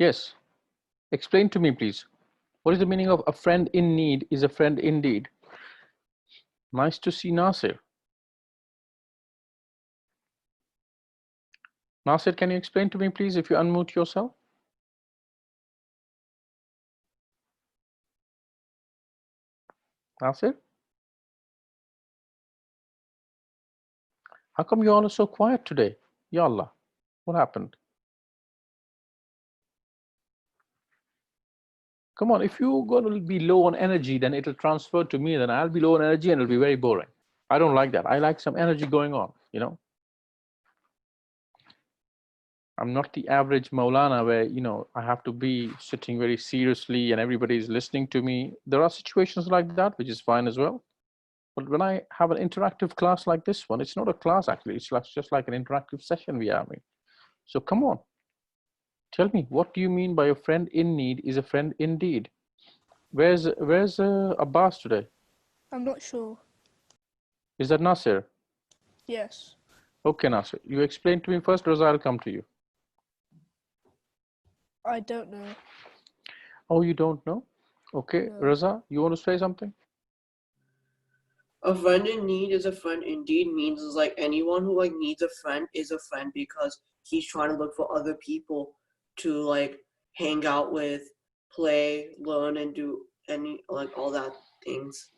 Yes. Explain to me, please. What is the meaning of a friend in need is a friend indeed? Nice to see Nasir. Nasir, can you explain to me, please, if you unmute yourself? Nasir? How come you all are so quiet today? Ya Allah, what happened? Come on, if you're going to be low on energy, then it'll transfer to me, then I'll be low on energy and it'll be very boring. I don't like that. I like some energy going on, you know. I'm not the average Maulana where, you know, I have to be sitting very seriously and everybody's listening to me. There are situations like that, which is fine as well. But when I have an interactive class like this one, it's not a class actually, it's just like an interactive session we are having. So come on, tell me, what do you mean by a friend in need is a friend indeed? Where's Abbas today? I'm not sure. Is that Nasir? Yes. Okay, Nasir, you explain to me first, or I'll come to you. I don't know. Oh, you don't know? Okay, No. Raza, you want to say something? A friend in need is a friend indeed means is like anyone who like needs a friend is a friend because he's trying to look for other people to like hang out with, play, learn, and do any like all that things.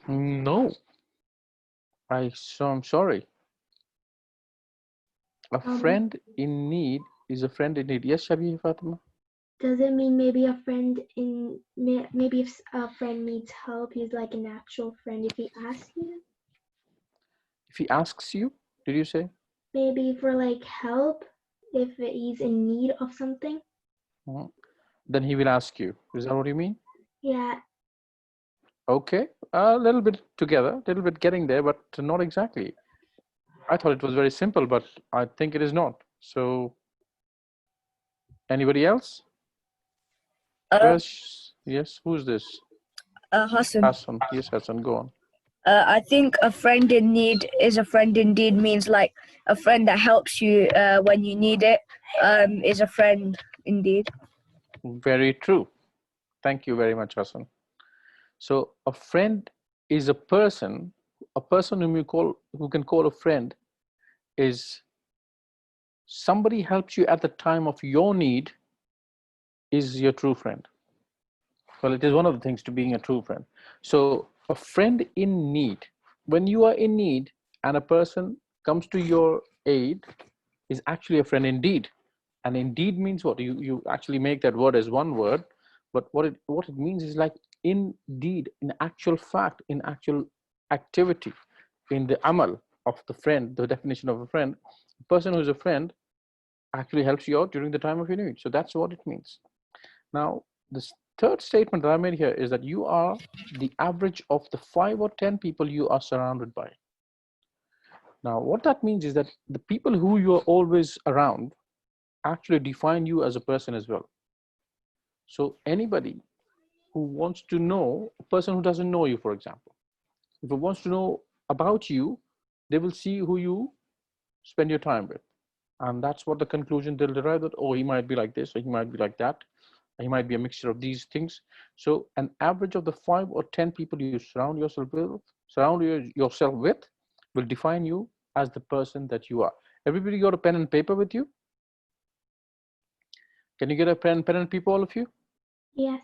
No, I'm sorry. A friend in need is a friend in need. Yes, Shabi Fatima? Does it mean maybe a friend in maybe if a friend needs help, he's like an actual friend if he asks you? If he asks you, did you say? Maybe for like help if he's in need of something. Then he will ask you. Is that what you mean? Yeah. Okay, a little bit together, a little bit getting there, but not exactly. I thought it was very simple, but I think it is not. So, anybody else? Yes, who's this? Hassan. Hassan. Yes, Hassan, go on. I think a friend in need is a friend indeed means like a friend that helps you when you need it is a friend indeed. Very true. Thank you very much, Hassan. So a friend is a person who can call a friend is somebody helps you at the time of your need is your true friend. Well, it is one of the things to being a true friend. So a friend in need, when you are in need and a person comes to your aid, is actually a friend indeed. And indeed means what? You actually make that word as one word, but what it means is like indeed, in actual fact, in actual activity, in the amal of the friend, the definition of a friend, a person who is a friend actually helps you out during the time of your need. So that's what it means. Now, this third statement that I made here is that you are the average of the 5 or 10 people you are surrounded by. Now, what that means is that the people who you are always around actually define you as a person as well. So anybody who wants to know, a person who doesn't know you, for example, if it wants to know about you, they will see who you spend your time with. And that's what the conclusion they'll derive, that, oh, he might be like this, or he might be like that. He might be a mixture of these things. So an average of the 5 or 10 people you surround yourself with will define you as the person that you are. Everybody got a pen and paper with you? Can you get a pen and paper, all of you? Yes.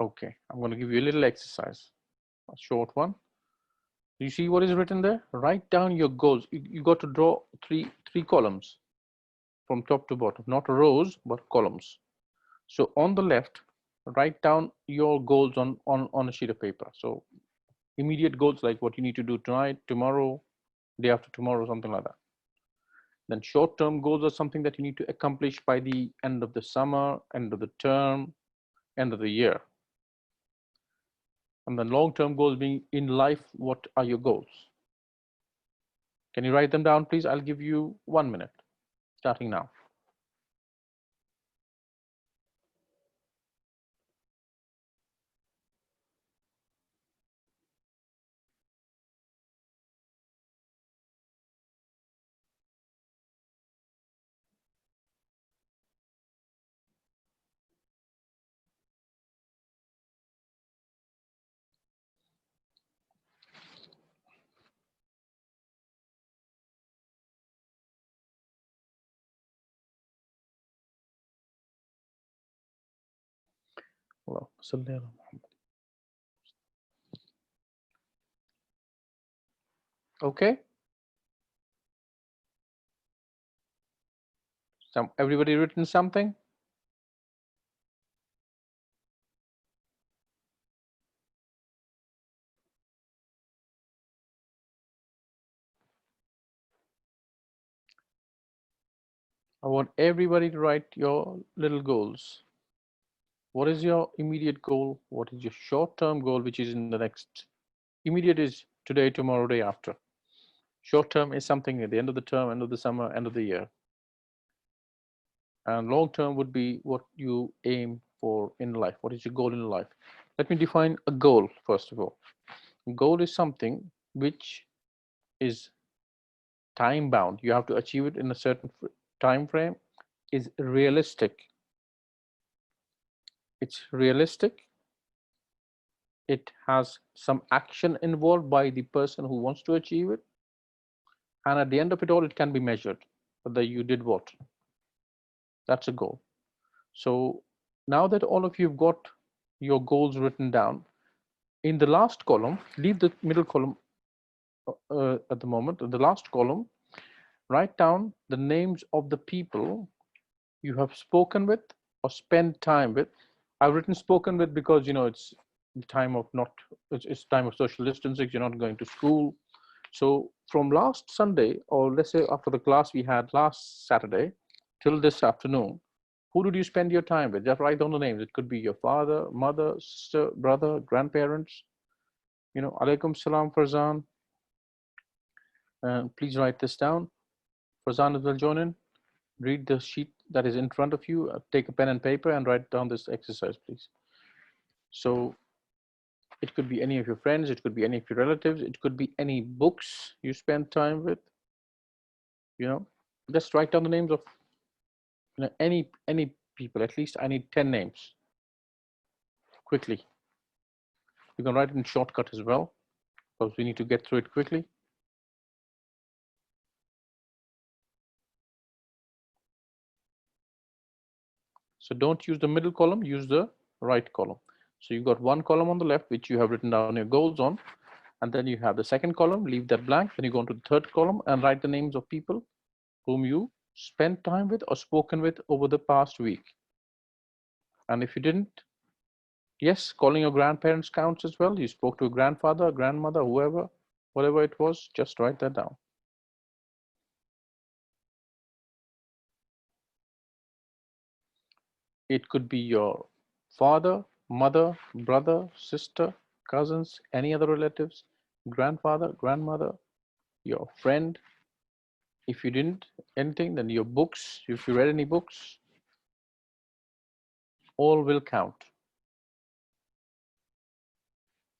Okay, I'm going to give you a little exercise, a short one. You see what is written there? Write down your goals. You got to draw three columns from top to bottom, not rows, but columns. So on the left, write down your goals on a sheet of paper. So immediate goals, like what you need to do tonight, tomorrow, day after tomorrow, something like that. Then short-term goals are something that you need to accomplish by the end of the summer, end of the term, end of the year. And then long-term goals being in life, what are your goals? Can you write them down, please? I'll give you 1 minute, starting now. Allahumma salli ala Muhammad. Okay. Everybody written something? I want everybody to write your little goals. What is your immediate goal? What is your short-term goal, which is in the next? Immediate is today, tomorrow, day after. Short-term is something at the end of the term, end of the summer, end of the year. And long-term would be what you aim for in life. What is your goal in life? Let me define a goal, first of all. A goal is something which is time-bound. You have to achieve it in a certain time frame, is realistic. It's realistic. It has some action involved by the person who wants to achieve it. And at the end of it all, it can be measured whether you did what. That's a goal. So now that all of you have got your goals written down, in the last column, leave the middle column at the moment. In the last column, write down the names of the people you have spoken with or spent time with. I've written spoken with because, you know, it's the time of it's time of social distancing. You're not going to school. So from last Sunday, or let's say after the class we had last Saturday till this afternoon, who did you spend your time with? Just write down the names. It could be your father, mother, sister, brother, grandparents. You know, alaikum salam, Farzan. And please write this down. Farzan will join in. Read the sheet that is in front of you. Take a pen and paper and write down this exercise, please. So it could be any of your friends. It could be any of your relatives. It could be any books you spend time with. You know, just write down the names of, you know, any people. At least I need 10 names. Quickly. You can write it in shortcut as well, because we need to get through it quickly. So don't use the middle column, use the right column. So you've got one column on the left, which you have written down your goals on. And then you have the second column, leave that blank. Then you go into the third column and write the names of people whom you spent time with or spoken with over the past week. And if you didn't, yes, calling your grandparents counts as well. You spoke to a grandfather, grandmother, whoever, whatever it was, just write that down. It could be your father, mother, brother, sister, cousins, any other relatives, grandfather, grandmother, your friend. If you didn't anything, then your books, if you read any books, all will count.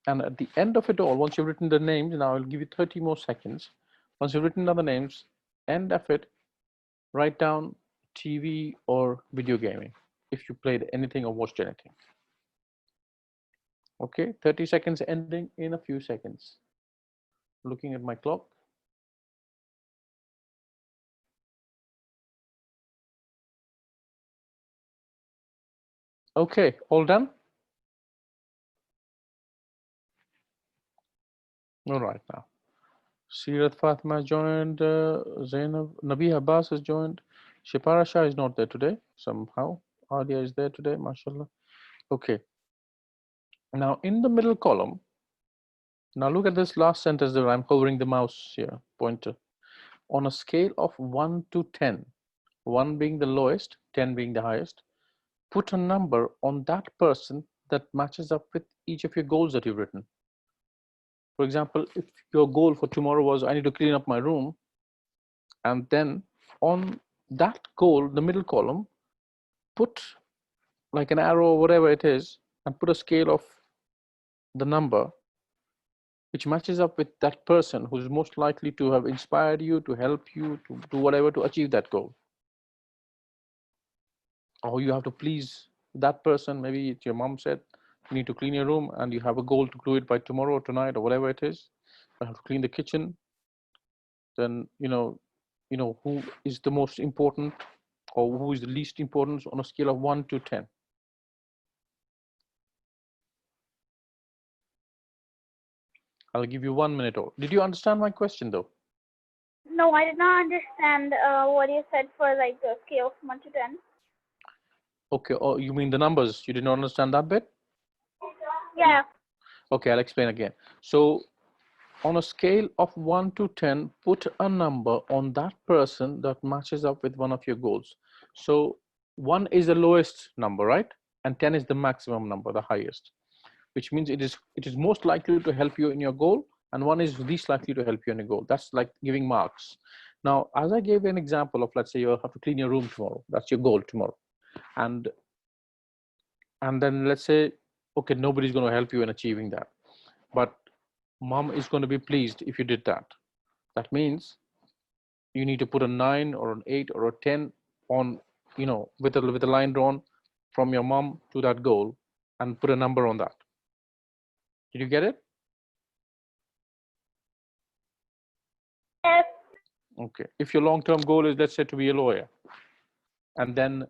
And at the end of it all, once you've written the names, now I'll give you 30 more seconds. Once you've written down the names, end of it, write down TV or video gaming, if you played anything or watched anything. Okay, 30 seconds ending in a few seconds. Looking at my clock. Okay, all done? All right now. Sirat Fatima joined, Zainab, Nabi Abbas has joined. Shipara Shah is not there today, somehow. Adia is there today, mashallah. Okay. Now in the middle column, now look at this last sentence that I'm hovering the mouse here, pointer. On a scale of 1 to 10, 1 being the lowest, 10 being the highest, put a number on that person that matches up with each of your goals that you've written. For example, if your goal for tomorrow was, I need to clean up my room, and then on that goal, the middle column, put like an arrow or whatever it is, and put a scale of the number which matches up with that person who's most likely to have inspired you, to help you, to do whatever to achieve that goal. Or you have to please that person. Maybe your mom said you need to clean your room and you have a goal to do it by tomorrow or tonight or whatever it is. You have to clean the kitchen. Then you know who is the most important or who is the least important on a scale of 1 to 10. I'll give you 1 minute. Or did you understand my question though? No, I did not understand what you said for like the scale of 1 to 10. Okay. Oh, you mean the numbers? You did not understand that bit? Yeah. Okay, I'll explain again. So on a scale of 1 to 10, put a number on that person that matches up with one of your goals. So 1 is the lowest number, right? And 10 is the maximum number, the highest, which means it is most likely to help you in your goal, and 1 is least likely to help you in your goal. That's like giving marks. Now, as I gave an example of, let's say you have to clean your room tomorrow. That's your goal tomorrow. And then let's say, okay, nobody's going to help you in achieving that. But mom is going to be pleased if you did that. That means you need to put a 9 or an 8 or a 10 on, with a line drawn from your mom to that goal, and put a number on that. Did you get it? Yes. Okay. If your long-term goal is, let's say, to be a lawyer, and then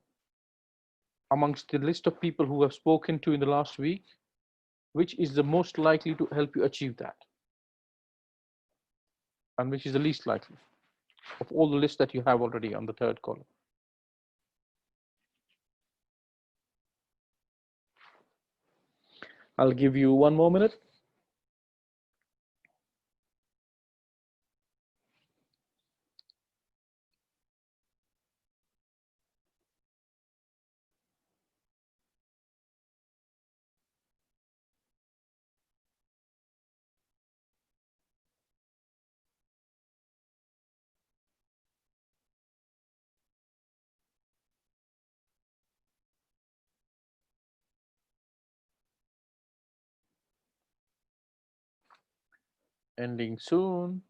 amongst the list of people who have spoken to in the last week, which is the most likely to help you achieve that? And which is the least likely of all the lists that you have already on the third column? I'll give you 1 more minute. Ending soon.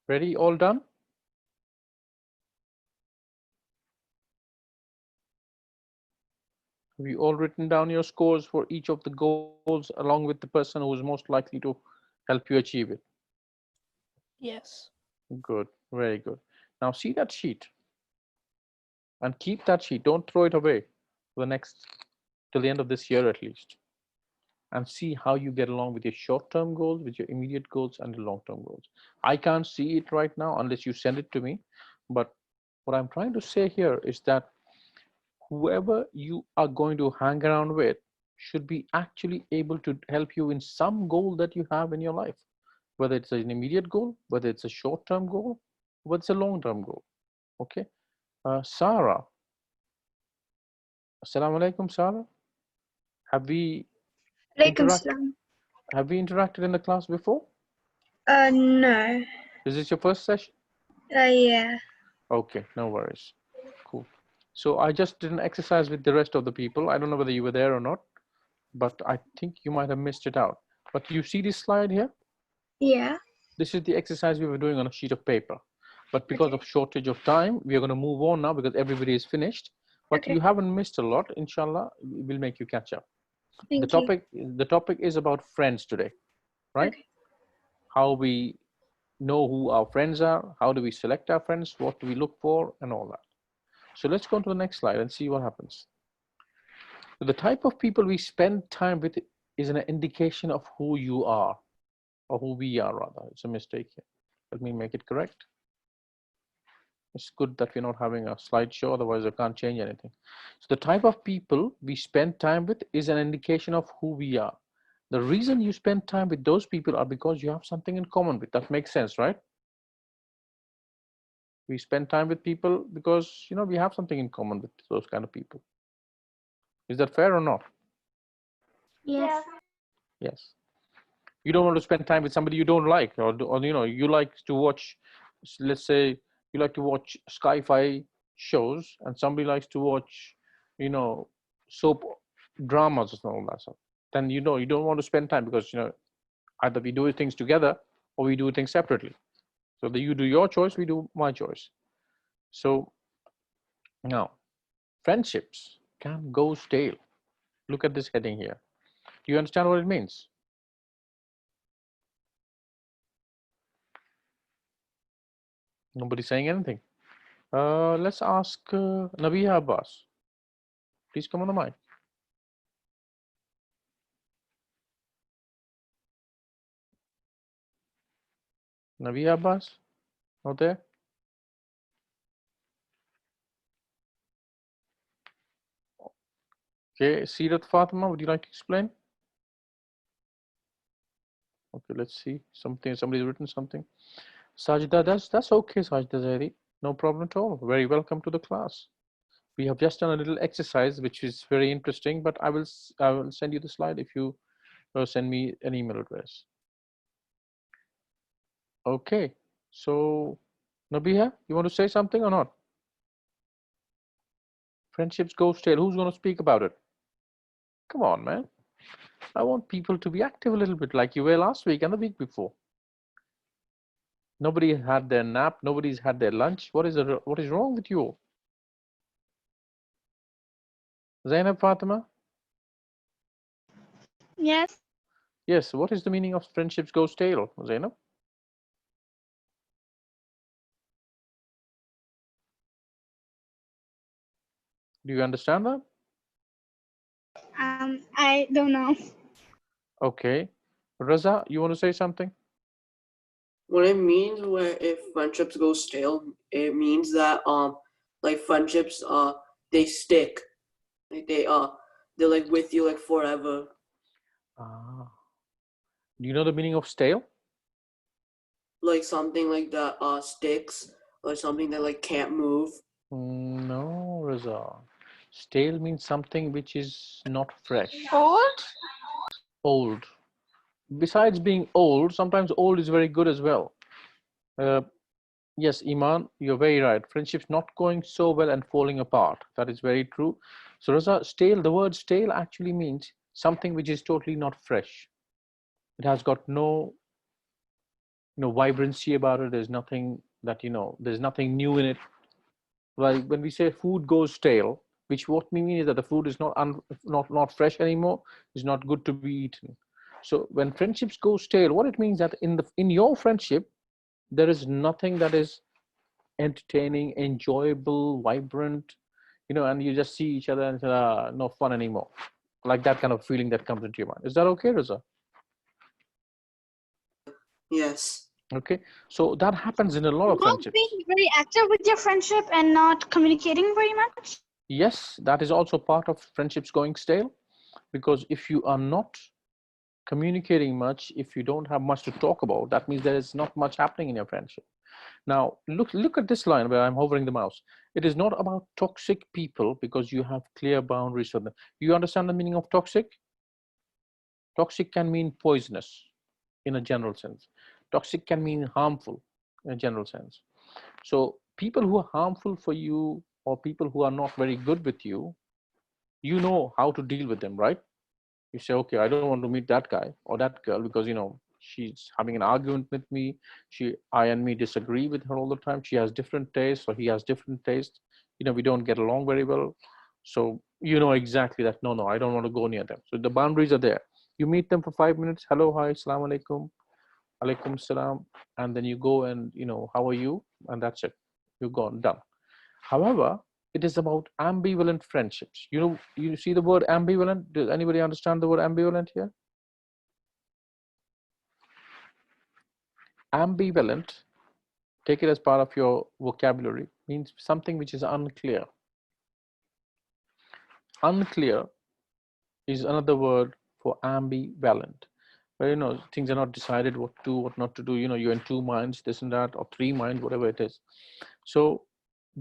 Ready? All done? Have you all written down your scores for each of the goals along with the person who is most likely to help you achieve it? Yes. Good, very good. Now see that sheet and keep that sheet. Don't throw it away for the next, till the end of this year at least. And see how you get along with your short-term goals, with your immediate goals, and the long-term goals. I can't see it right now unless you send it to me. But what I'm trying to say here is that whoever you are going to hang around with should be actually able to help you in some goal that you have in your life, whether it's an immediate goal, whether it's a short-term goal, whether it's a long-term goal. Okay. Sarah. Assalamu alaikum, Sarah. Have we Alaikum interact? salam. Have we interacted in the class before? No. Is this your first session? Yeah. Okay, no worries. Cool. So I just did an exercise with the rest of the people. I don't know whether you were there or not, but I think you might have missed it out. But you see this slide here? Yeah. This is the exercise we were doing on a sheet of paper. But because of shortage of time, we are going to move on now because everybody is finished. But you haven't missed a lot. Inshallah, we'll make you catch up. Thank you. The topic is about friends today, right? Okay. How we know who our friends are, how do we select our friends, what do we look for, and all that. So let's go to the next slide and see what happens. So the type of people we spend time with is an indication of who you are, or who we are rather. It's a mistake here. Let me make it correct. It's good that we're not having a slideshow, otherwise I can't change anything. So the type of people we spend time with is an indication of who we are. The reason you spend time with those people are because you have something in common with. That makes sense, right? We spend time with people because we have something in common with those kind of people. Is that fair or not? Yes. Yes. You don't want to spend time with somebody you don't like, or you like to watch, let's say you like to watch sci-fi shows and somebody likes to watch soap dramas and all that stuff. Then you don't want to spend time because either we do things together or we do things separately. So you do your choice, we do my choice. So now friendships can go stale. Look at this heading here. Do you understand what it means? Nobody's saying anything. Let's ask Nabiha Abbas. Please come on the mic. Nabiha Abbas, out there? Okay, Sirat Fatima, would you like to explain? Okay, let's see. Somebody's written something. Sajda, that's okay, Sajda Zahiri. No problem at all. Very welcome to the class. We have just done a little exercise, which is very interesting, but I will send you the slide if you send me an email address. Okay, so Nabiha, you want to say something or not? Friendships go stale. Who's going to speak about it? Come on, man. I want people to be active a little bit like you were last week and the week before. Nobody had their nap. Nobody's had their lunch. What is wrong with you? Zainab Fatima? Yes. Yes, what is the meaning of friendships go stale, Zainab? Do you understand that? I don't know. Okay. Raza, you want to say something? What it means where if friendships go stale, it means that like friendships they stick. Like they're like with you like forever. Ah. Do you know the meaning of stale? Like something like that sticks, or something that like can't move. No, Raza. Stale means something which is not fresh. Old? Old. Besides being old, sometimes old is very good as well. Yes, Iman, you're very right. Friendship's not going so well and falling apart. That is very true. So, Raza, stale, the word stale actually means something which is totally not fresh. It has got no, vibrancy about it. There's nothing that, there's nothing new in it. Like when we say food goes stale, which what we mean is that the food is not fresh anymore, is not good to be eaten. So when friendships go stale, what it means that in your friendship, there is nothing that is entertaining, enjoyable, vibrant, and you just see each other and say, no fun anymore. Like that kind of feeling that comes into your mind. Is that okay, Raza? Yes. Okay. So that happens in a lot of Not friendships. being very active with your friendship and not communicating very much. Yes, that is also part of friendships going stale, because if you are not communicating much, if you don't have much to talk about, that means there is not much happening in your friendship. Now, look at this line where I'm hovering the mouse. It is not about toxic people because you have clear boundaries for them. You understand the meaning of toxic? Toxic can mean poisonous in a general sense. Toxic can mean harmful in a general sense. So people who are harmful for you or people who are not very good with you, you know how to deal with them, right? You say, okay, I don't want to meet that guy or that girl because she's having an argument with me. I and me disagree with her all the time. She has different tastes or he has different tastes. We don't get along very well. So you know exactly that. No, I don't want to go near them. So the boundaries are there. You meet them for 5 minutes. Hello, hi, assalamu alaikum, alaikum salam, and then you go and how are you, and that's it. You're gone, done. However, it is about ambivalent friendships. You see the word ambivalent? Does anybody understand the word ambivalent here? Ambivalent, take it as part of your vocabulary, means something which is unclear. Unclear is another word for ambivalent. Where things are not decided what to do, what not to do. You're in two minds, this and that, or three minds, whatever it is. So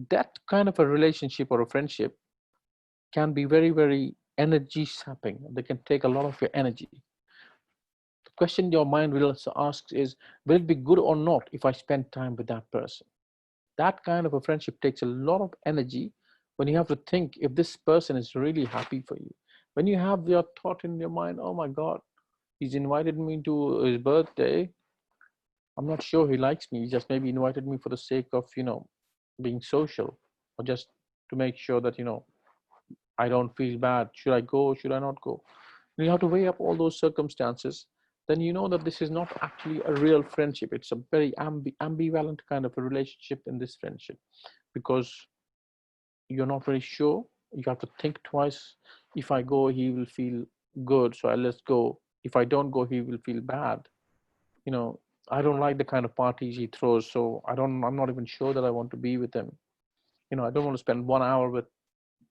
that kind of a relationship or a friendship can be very, very energy sapping. They can take a lot of your energy. The question your mind will also ask is, will it be good or not if I spend time with that person? That kind of a friendship takes a lot of energy when you have to think if this person is really happy for you. When you have your thought in your mind, oh my God, he's invited me to his birthday. I'm not sure he likes me. He just maybe invited me for the sake of, being social, or just to make sure that, I don't feel bad. Should I go? Should I not go? You have to weigh up all those circumstances. Then you know that this is not actually a real friendship. It's a very ambivalent kind of a relationship in this friendship, because you're not very sure. You have to think twice. If I go, he will feel good, so I let's go. If I don't go, he will feel bad. You know, I don't like the kind of parties he throws, so I'm not even sure that I want to be with him. You know, I don't want to spend 1 hour with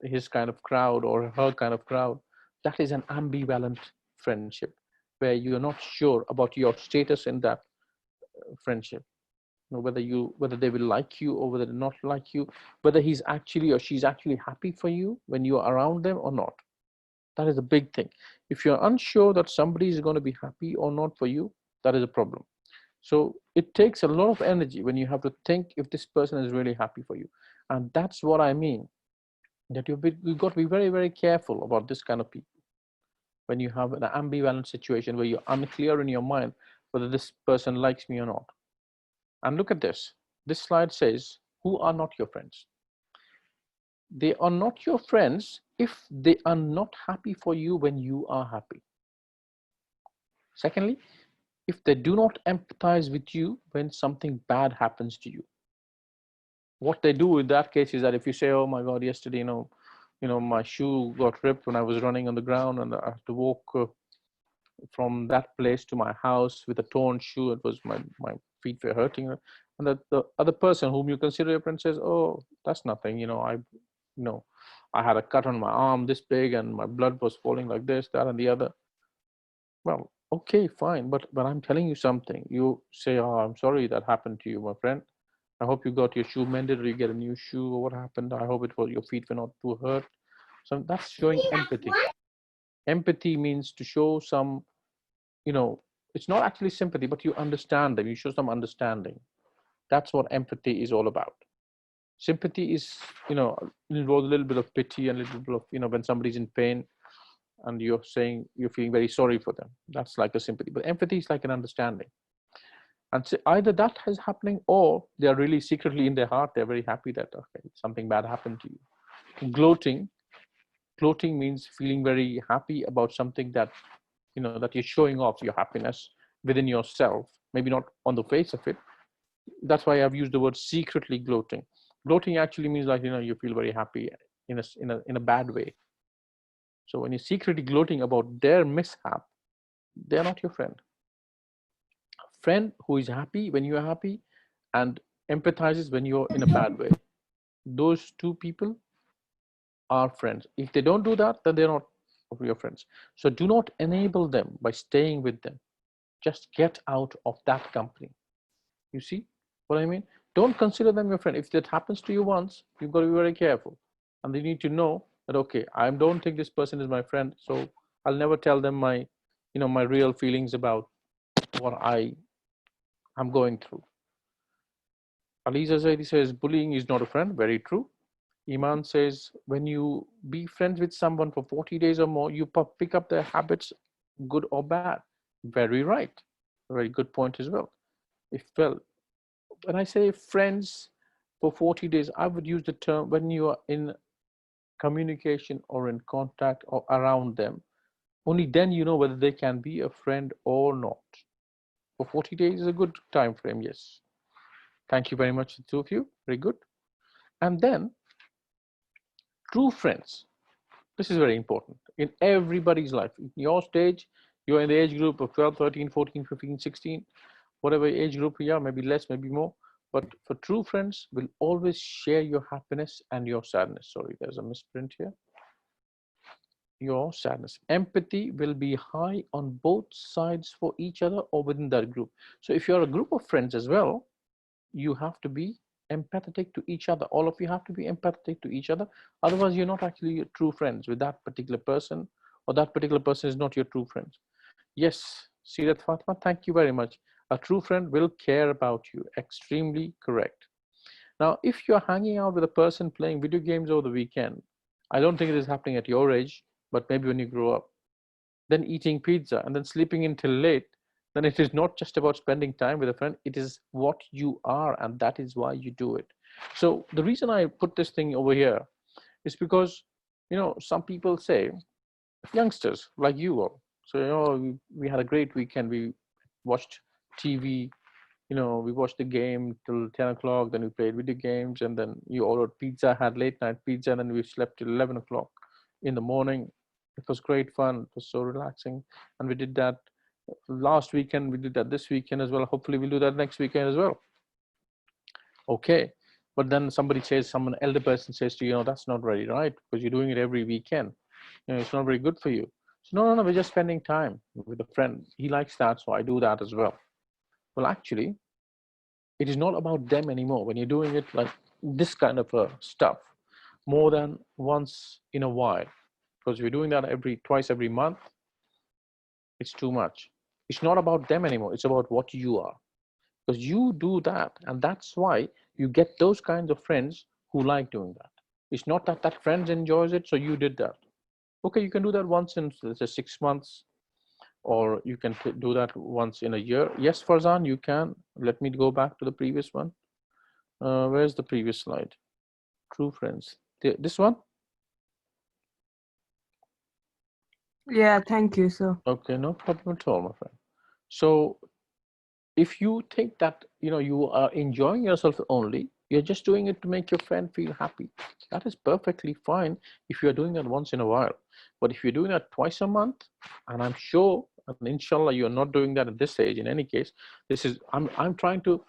his kind of crowd or her kind of crowd. That is an ambivalent friendship where you're not sure about your status in that friendship. You know, whether they will like you or whether they not like you, whether he's actually or she's actually happy for you when you're around them or not. That is a big thing. If you're unsure that somebody is going to be happy or not for you, that is a problem. So it takes a lot of energy when you have to think if this person is really happy for you. And that's what I mean, that you've got to be very, very careful about this kind of people. When you have an ambivalent situation where you're unclear in your mind whether this person likes me or not. And look at this. This slide says, who are not your friends? They are not your friends if they are not happy for you when you are happy. Secondly, if they do not empathize with you when something bad happens to you. What they do in that case is that if you say, oh my God, yesterday, my shoe got ripped when I was running on the ground and I had to walk from that place to my house with a torn shoe. It was my feet were hurting. And the other person whom you consider your friend says, oh, that's nothing. I had a cut on my arm this big and my blood was falling like this, that, and the other. Well, okay, fine. But I'm telling you something. You say, oh, I'm sorry that happened to you, my friend. I hope you got your shoe mended or you get a new shoe or what happened. I hope your feet were not too hurt. So that's showing empathy. Empathy means to show some, it's not actually sympathy, but you understand them. You show some understanding. That's what empathy is all about. Sympathy is, involves a little bit of pity and a little bit of, when somebody's in pain and you're feeling very sorry for them. That's like a sympathy. But empathy is like an understanding. And so either that is happening or they are really secretly in their heart, they're very happy that, okay, something bad happened to you. Gloating means feeling very happy about something that, that you're showing off your happiness within yourself, maybe not on the face of it. That's why I've used the word secretly gloating. Gloating actually means like, you feel very happy in a bad way. So when you're secretly gloating about their mishap, they're not your friend. A friend who is happy when you are happy and empathizes when you're in a bad way. Those two people are friends. If they don't do that, then they're not your friends. So do not enable them by staying with them. Just get out of that company. You see what I mean? Don't consider them your friend. If that happens to you once, you've got to be very careful. And they need to know that, okay, I don't think this person is my friend, so I'll never tell them my real feelings about what I'm going through. Aliza Zaidi says, bullying is not a friend. Very true. Iman says, when you be friends with someone for 40 days or more, you pick up their habits, good or bad. Very right. Very good point as well. When I say friends for 40 days, I would use the term when you are in communication or in contact or around them. Only then you know whether they can be a friend or not. For 40 days is a good time frame, yes. Thank you very much, the two of you. Very good. And then true friends. This is very important in everybody's life. In your stage, you're in the age group of 12, 13, 14, 15, 16, whatever age group you are, maybe less, maybe more. But for true friends, will always share your happiness and your sadness. Sorry, there's a misprint here. Your sadness. Empathy will be high on both sides for each other or within that group. So if you're a group of friends as well, you have to be empathetic to each other. All of you have to be empathetic to each other. Otherwise, you're not actually true friends with that particular person, or that particular person is not your true friend. Yes, Sirat Fatma, thank you very much. A true friend will care about you. Extremely correct. Now, if you're hanging out with a person playing video games over the weekend, I don't think it is happening at your age, but maybe when you grow up, then eating pizza and then sleeping until late, then it is not just about spending time with a friend, it is what you are, and that is why you do it. So the reason I put this thing over here is because, some people say youngsters like you all. So, we had a great weekend. We watched TV, we watched the game till 10 o'clock, then we played video games, and then you ordered pizza, had late night pizza, and then we slept till 11 o'clock in the morning. It was great fun. It was so relaxing. And we did that last weekend. We did that this weekend as well. Hopefully we'll do that next weekend as well. Okay. But then someone elder person says to you, that's not really right because you're doing it every weekend. It's not very good for you. So no, we're just spending time with a friend. He likes that, so I do that as well. Well, actually, it is not about them anymore when you're doing it like this kind of stuff more than once in a while, because if you're doing that twice every month, it's too much. It's not about them anymore. It's about what you are, because you do that, and that's why you get those kinds of friends who like doing that. It's not that that friend enjoys it, so you did that. Okay, you can do that once in, let's say, 6 months, or you can do that once in a year. Yes, Farzan, you can. Let me go back to the previous one. Where's the previous slide? True friends. This one? Yeah, thank you, sir. Okay, no problem at all, my friend. So if you think that you are enjoying yourself only, you're just doing it to make your friend feel happy. That is perfectly fine if you're doing that once in a while. But if you're doing that twice a month, and I'm sure, and inshallah, you're not doing that at this age in any case, I'm trying to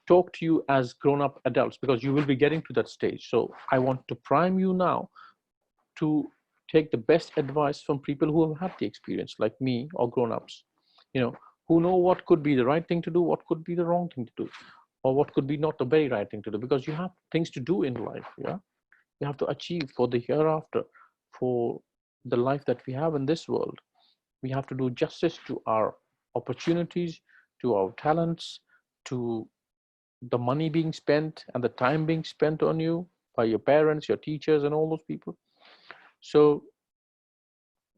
talk to you as grown-up adults, because you will be getting to that stage. So I want to prime you now to take the best advice from people who have had the experience, like me, or grown-ups, who know what could be the right thing to do, what could be the wrong thing to do, or what could be not the very right thing to do, because you have things to do in life. You have to achieve for the hereafter, for the life that we have in this world. We have to do justice to our opportunities, to our talents, to the money being spent and the time being spent on you by your parents, your teachers, and all those people. So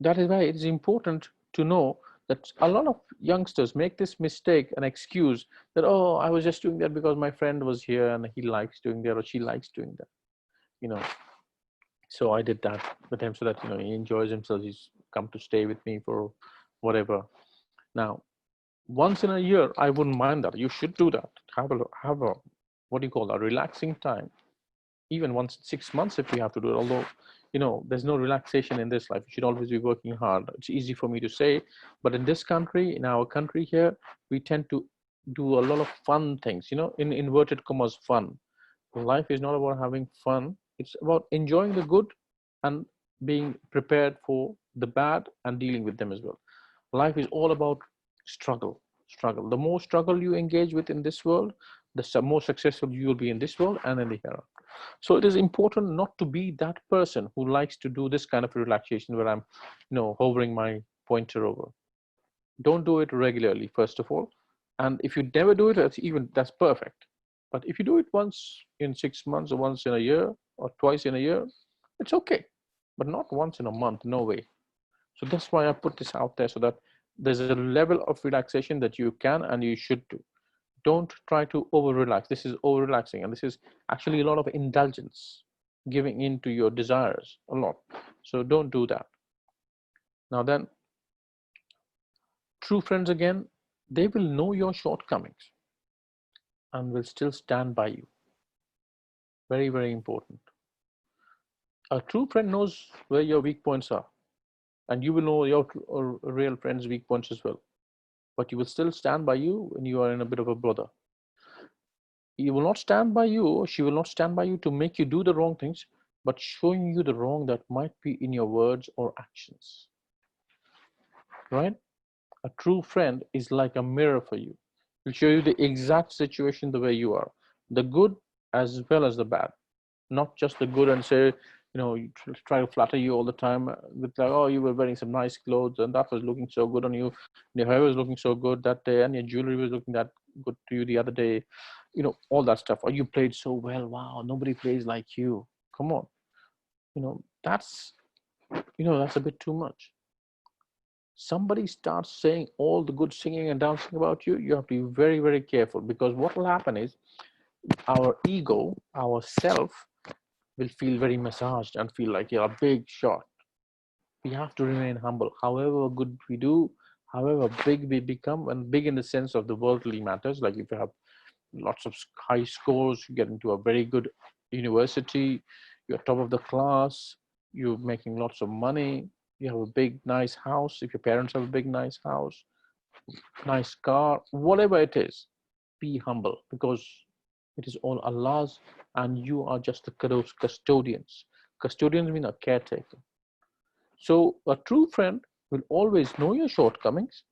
that is why it is important to know that a lot of youngsters make this mistake, an excuse that, oh, I was just doing that because my friend was here and he likes doing that, or she likes doing that. So I did that with him so that he enjoys himself. He's come to stay with me for whatever. Now, once in a year, I wouldn't mind that. You should do that. Have a what do you call that, relaxing time. Even once in 6 months if you have to do it. Although, there's no relaxation in this life. You should always be working hard. It's easy for me to say, but in this country, in our country here, we tend to do a lot of fun things, in inverted commas, fun. Life is not about having fun. It's about enjoying the good and being prepared for the bad and dealing with them as well. Life is all about struggle. The more struggle you engage with in this world, the more successful you will be in this world and in the hereafter. So it is important not to be that person who likes to do this kind of relaxation where I'm, hovering my pointer over. Don't do it regularly, first of all. And if you never do it, that's perfect. But if you do it once in 6 months, or once in a year, or twice in a year, it's okay. But not once in a month, no way. So that's why I put this out there, so that there's a level of relaxation that you can and you should do. Don't try to over relax. This is over relaxing, and this is actually a lot of indulgence, giving in to your desires a lot. So don't do that. Now then, true friends, again, they will know your shortcomings and will still stand by you. Very, very important. A true friend knows where your weak points are, and you will know your real friend's weak points as well. But you will still stand by you when you are in a bit of a bother. He will not stand by you, or she will not stand by you to make you do the wrong things, but showing you the wrong that might be in your words or actions. Right? A true friend is like a mirror for you. He'll show you the exact situation the way you are, the good as well as the bad. Not just the good and say, you try to flatter you all the time with like, oh, you were wearing some nice clothes and that was looking so good on you. Your hair was looking so good that day, and your jewelry was looking that good to you the other day. All that stuff. Or you played so well. Wow, nobody plays like you. Come on. That's a bit too much. Somebody starts saying all the good singing and dancing about you, you have to be very, very careful, because what will happen is our ego, our self, will feel very massaged and feel like you're a big shot. We have to remain humble. However good we do, however big we become, and big in the sense of the worldly matters, like if you have lots of high scores, you get into a very good university, you're top of the class, you're making lots of money, you have a big nice house, if your parents have a big nice house, nice car, whatever it is, be humble, because it is all Allah's, and you are just the custodians. Custodians mean a caretaker. So a true friend will always know your shortcomings,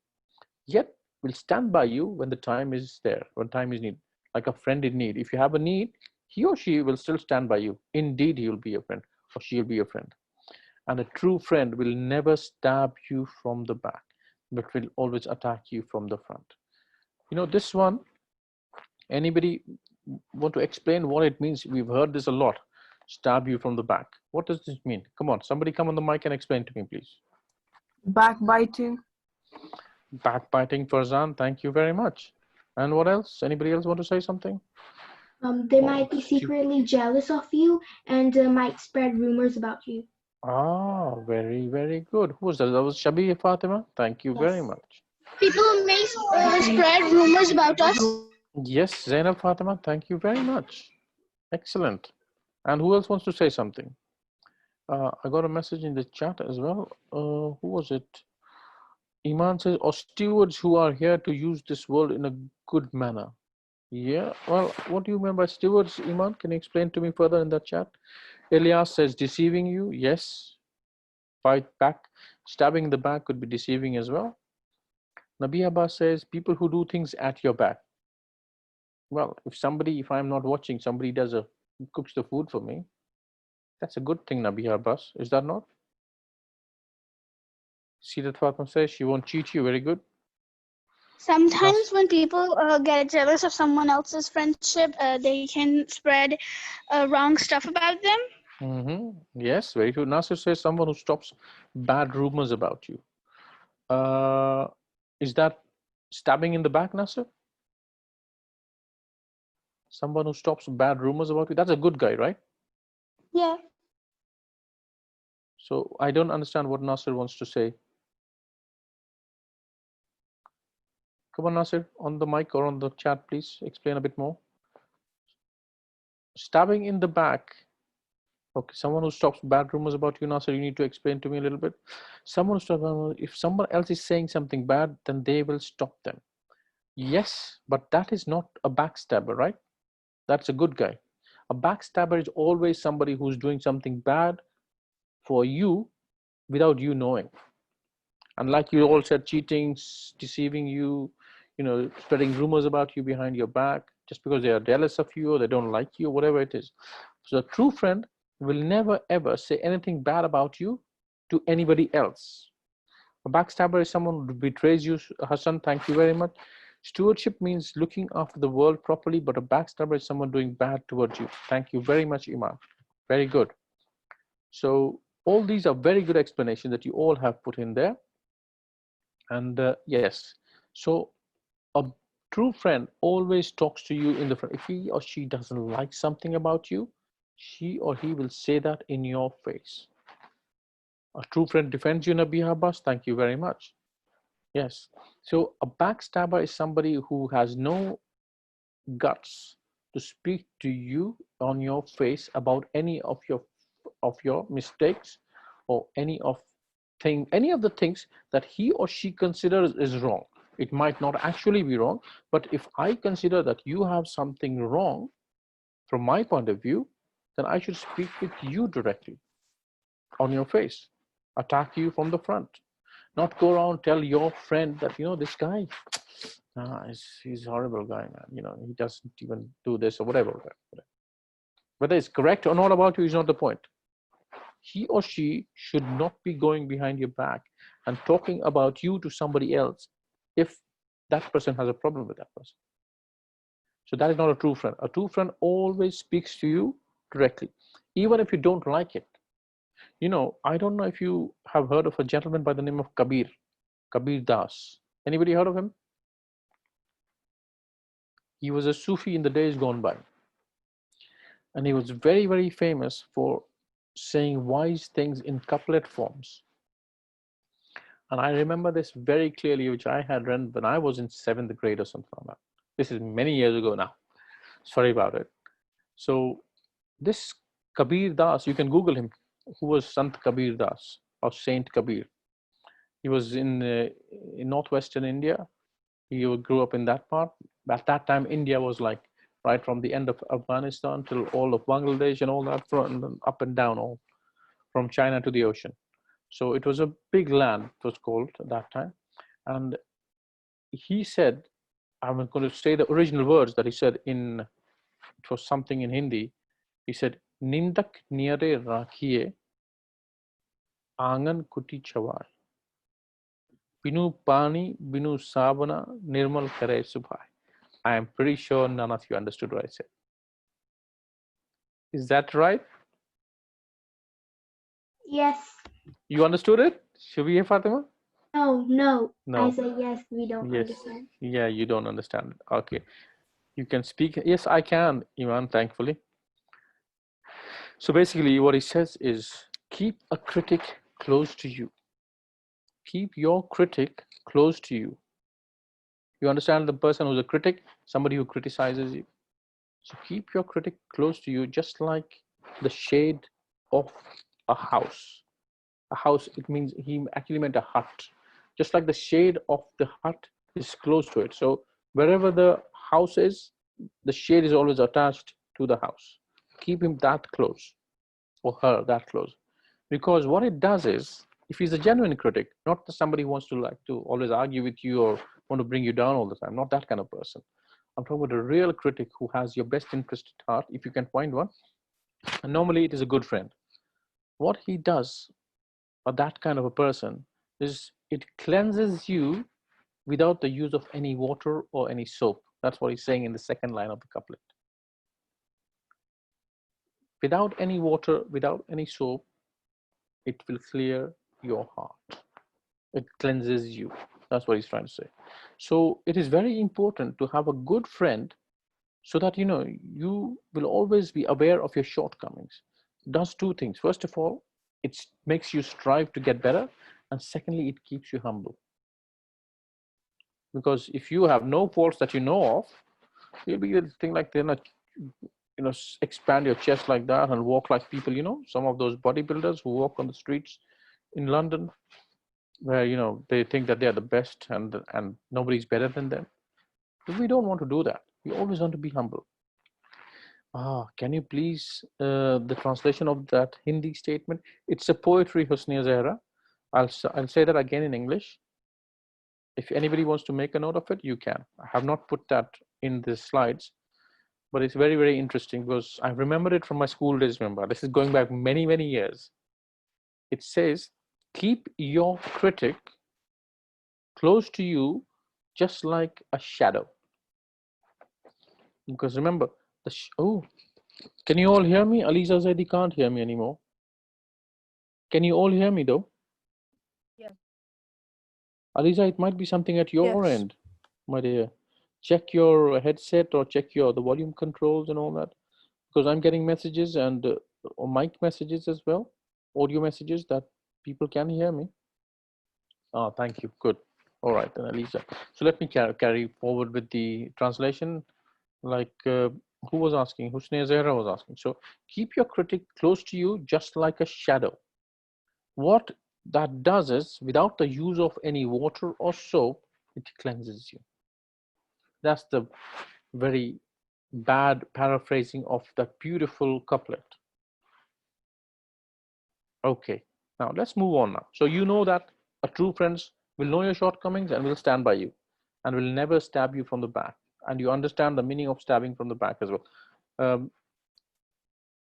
yet will stand by you when the time is there, when time is needed. Like a friend in need. If you have a need, he or she will still stand by you. Indeed, he will be a friend, or she'll be a friend. And a true friend will never stab you from the back, but will always attack you from the front. You know, this one, anybody want to explain what it means? We've heard this a lot. Stab you from the back. What does this mean? Come on, somebody come on the mic and explain to me, please. Backbiting. Backbiting, Farzan, thank you very much. And what else? Anybody else want to say something? They might be secretly jealous of you and might spread rumors about you. Ah, very, very good. Who was that? That was Shabi Fatima. Thank you very Yes. much. People may spread rumors about us. Yes, Zainab Fatima, thank you very much. Excellent. And who else wants to say something? I got a message in the chat as well. Who was it? Iman says, or stewards who are here to use this world in a good manner. Yeah, well, what do you mean by stewards, Iman? Can you explain to me further in the chat? Elias says, deceiving you. Yes. Fight back. Stabbing in the back could be deceiving as well. Nabi Abbas says, people who do things at your back. Well, if I'm not watching, somebody cooks the food for me. That's a good thing, Nabi Abbas. Is that not? See that Fatma says she won't cheat you. Very good. Sometimes when people get jealous of someone else's friendship, they can spread wrong stuff about them. Yes, very good. Nasir says someone who stops bad rumors about you. Is that stabbing in the back, Nasir? Someone who stops bad rumors about you. That's a good guy, right? Yeah. So I don't understand what Nasir wants to say. Come on, Nasir, on the mic or on the chat, please explain a bit more. Stabbing in the back. Okay, someone who stops bad rumors about you, Nasir, you need to explain to me a little bit. Someone who stops, if someone else is saying something bad, then they will stop them. Yes, but that is not a backstabber, right? That's a good guy. A backstabber is always somebody who's doing something bad for you without you knowing. And like you all said, cheating, deceiving you, spreading rumors about you behind your back, just because they are jealous of you or they don't like you, whatever it is. So a true friend will never ever say anything bad about you to anybody else. A backstabber is someone who betrays you. Hassan, thank you very much. Stewardship means looking after the world properly, but a backstabber is someone doing bad towards you. Thank you very much, Iman. Very good. So all these are very good explanations that you all have put in there. And yes, so a true friend always talks to you in the front. If he or she doesn't like something about you, she or he will say that in your face. A true friend defends you, Nabi Abbas. Thank you very much. Yes. So a backstabber is somebody who has no guts to speak to you on your face about any of your mistakes or any of the things that he or she considers is wrong. It might not actually be wrong, but if I consider that you have something wrong from my point of view, then I should speak with you directly on your face, attack you from the front, not go around tell your friend that this guy, he's a horrible guy, man. He doesn't even do this or whatever. Whether it's correct or not about you is not the point. He or she should not be going behind your back and talking about you to somebody else if that person has a problem with that person. So that is not a true friend. A true friend always speaks to you directly, even if you don't like it. I don't know if you have heard of a gentleman by the name of Kabir Das. Anybody heard of him? He was a Sufi in the days gone by. And he was very, very famous for saying wise things in couplet forms. And I remember this very clearly, which I had read when I was in 7th grade or something like that. This is many years ago now. Sorry about it. So this Kabir Das, you can Google him. Who was Sant Kabir Das or Saint Kabir? He was in northwestern India. He grew up in that part. At that time, India was like right from the end of Afghanistan till all of Bangladesh and all that, from up and down, all from China to the ocean. So it was a big land, it was called at that time. And he said, I'm going to say the original words that he said in, it was something in Hindi. He said, Nindak niare rakhiye angan kuti chawar. Binu pani, binu sabana, nirmal kare subhai. I am pretty sure none of you understood what I said. Is that right? Yes. You understood it? Should we hear Fatima? No. No. I say yes, we don't Yes. understand. Yeah, you don't understand it. Okay. You can speak. Yes, I can, Imran, thankfully. So basically what he says is keep a critic close to you. Keep your critic close to you. You understand the person who's a critic, somebody who criticizes you. So keep your critic close to you, just like the shade of a house. A house, it means he actually meant a hut. Just like the shade of the hut is close to it. So wherever the house is, the shade is always attached to the house. Keep him that close, or her that close. Because what it does is, if he's a genuine critic, not somebody who wants to like to always argue with you or want to bring you down all the time, not that kind of person. I'm talking about a real critic who has your best interest at heart, if you can find one. And normally it is a good friend. What he does, or that kind of a person, is it cleanses you without the use of any water or any soap. That's what he's saying in the second line of the couplet. Without any water, without any soap, it will clear your heart. It cleanses you. That's what he's trying to say. So it is very important to have a good friend so that you will always be aware of your shortcomings. It does two things. First of all, it makes you strive to get better, and secondly, it keeps you humble. Because if you have no faults that you know of, you'll be thing like they're not, expand your chest like that and walk like people. Some of those bodybuilders who walk on the streets in London, where they think that they are the best and nobody's better than them. But we don't want to do that. We always want to be humble. Can you please the translation of that Hindi statement? It's a poetry, Husniya Zahra. I'll say that again in English. If anybody wants to make a note of it, you can. I have not put that in the slides, but it's very, very interesting because I remember it from my school days. Remember, this is going back many, many years. It says, keep your critic close to you, just like a shadow. Because remember, can you all hear me? Aliza Zaidi can't hear me anymore. Can you all hear me though? Yeah. Aliza, it might be something at your Yes. end, my dear. Check your headset or check the volume controls and all that. Because I'm getting messages and mic messages as well, audio messages that people can hear me. Thank you. Good. All right, then, Aliza. So let me carry forward with the translation. Like who was asking? Husniya Zahra was asking. So keep your critic close to you, just like a shadow. What that does is, without the use of any water or soap, it cleanses you. That's the very bad paraphrasing of that beautiful couplet. Okay, now let's move on now. So you know that a true friend will know your shortcomings and will stand by you and will never stab you from the back. And you understand the meaning of stabbing from the back as well.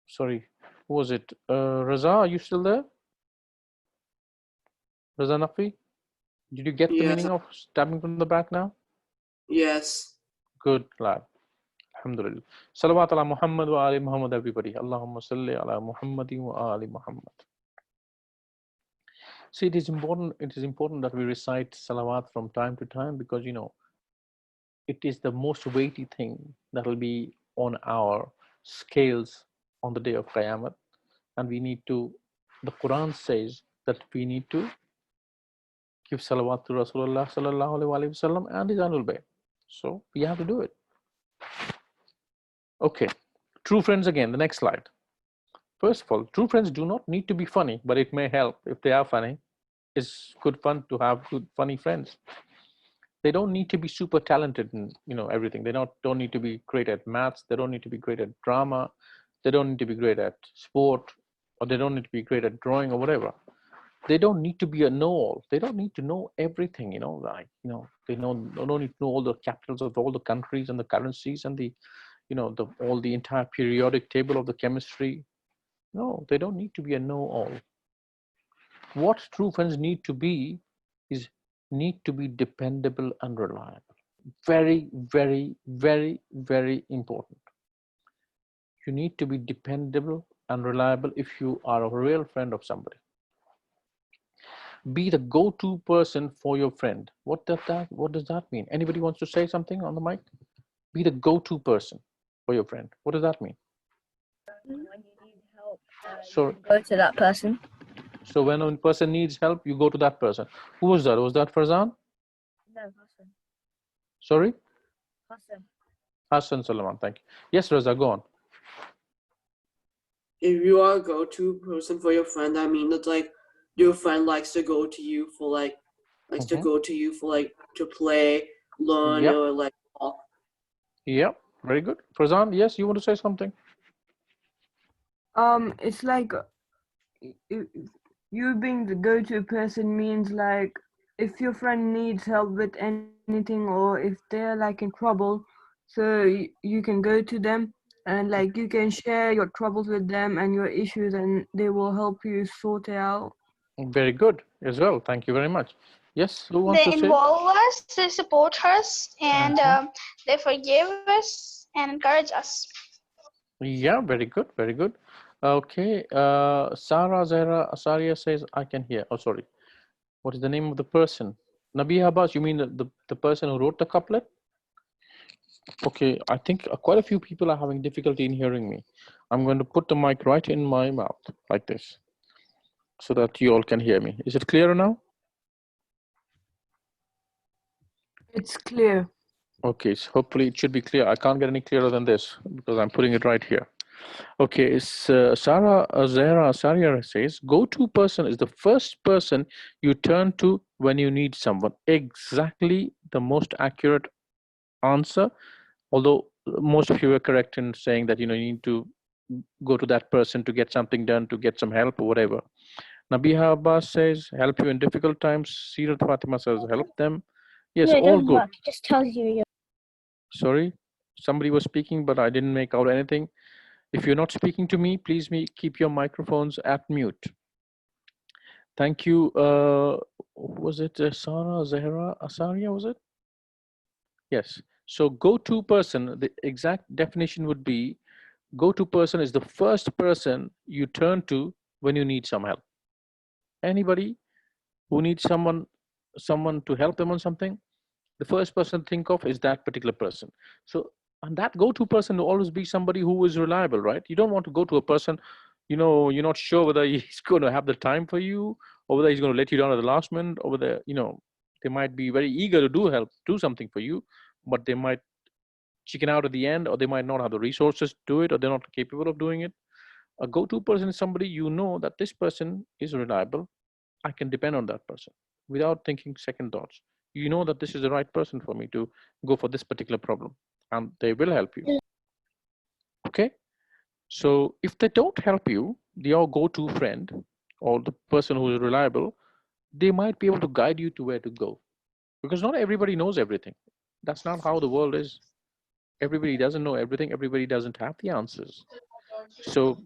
Sorry, who was it? Raza, are you still there? Raza Nafi? Did you get the Yes. meaning of stabbing from the back now? Yes. Good, lad. Alhamdulillah. Salawat ala Muhammad wa ali Muhammad, everybody. Allahumma salli ala Muhammadin wa ali Muhammad. See, it is important that we recite salawat from time to time because, it is the most weighty thing that will be on our scales on the day of Qiyamah. And the Quran says that we need to give salawat to Rasulullah sallallahu alaihi wasallam and his Ahlul Bayt. So we have to do it. Okay, true friends again, the next slide. First of all, true friends do not need to be funny, but it may help if they are funny. It's good fun to have good funny friends. They don't need to be super talented in everything. They don't need to be great at maths. They don't need to be great at drama. They don't need to be great at sport, or they don't need to be great at drawing or whatever. They don't need to be a know-all. They don't need to know everything. They don't need to know all the capitals of all the countries and the currencies and all the entire periodic table of the chemistry. No, they don't need to be a know-all. What true friends need to be is need to be dependable and reliable. Very, very, very, very important. You need to be dependable and reliable if you are a real friend of somebody. Be the go-to person for your friend. What does that mean? Anybody wants to say something on the mic? Be the go-to person for your friend. What does that mean? When you need help, So go to that person. So when a person needs help, you go to that person. Who was that? Was that Farzan? No, Hassan. Sorry? Hassan. Hassan Salaman, thank you. Yes, Raza, go on. If you are a go-to person for your friend, I mean that like your friend likes to go to you for like to play, learn, Yep. or like talk. Yep, very good. Farzan, yes, you want to say something? It's like you being the go-to person means like if your friend needs help with anything or if they're like in trouble, so you can go to them and like you can share your troubles with them and your issues and they will help you sort it out. Very good as well. Thank you very much. Yes, who wants They to say? involve us, they support us, and they forgive us and encourage us. Yeah, very good, very good. Okay, Sarah Zahra Asaria says, I can hear. Oh, sorry. What is the name of the person? Nabi Abbas, you mean the person who wrote the couplet? Okay, I think quite a few people are having difficulty in hearing me. I'm going to put the mic right in my mouth like this so that you all can hear me. Is it clearer now? It's clear. Okay, so hopefully it should be clear. I can't get any clearer than this because I'm putting it right here. Okay, Sarah Zahra Asaria says, go-to person is the first person you turn to when you need someone. Exactly the most accurate answer, although most of you were correct in saying that you need to go to that person to get something done, to get some help or whatever. Nabiha Abbas says, help you in difficult times. Sirat Fatima says, help them. Yes, No, it all doesn't good. work. It just tells you. Sorry, somebody was speaking, but I didn't make out anything. If you're not speaking to me, please keep your microphones at mute. Thank you. Was it Sarah Zahra Asaria, was it? Yes. So go-to person, the exact definition would be, go-to person is the first person you turn to when you need some help. Anybody who needs someone to help them on something, the first person to think of is that particular person. So, and that go-to person will always be somebody who is reliable, right? You don't want to go to a person, you're not sure whether he's going to have the time for you or whether he's going to let you down at the last minute, or whether, they might be very eager to do something for you, but they might chicken out at the end, or they might not have the resources to do it, or they're not capable of doing it. A go-to person is somebody that this person is reliable. I can depend on that person without thinking second thoughts. You know that this is the right person for me to go for this particular problem, and they will help you. Okay? So if they don't help you, your go-to friend or the person who is reliable, they might be able to guide you to where to go. Because not everybody knows everything. That's not how the world is. Everybody doesn't know everything. Everybody doesn't have the answers. So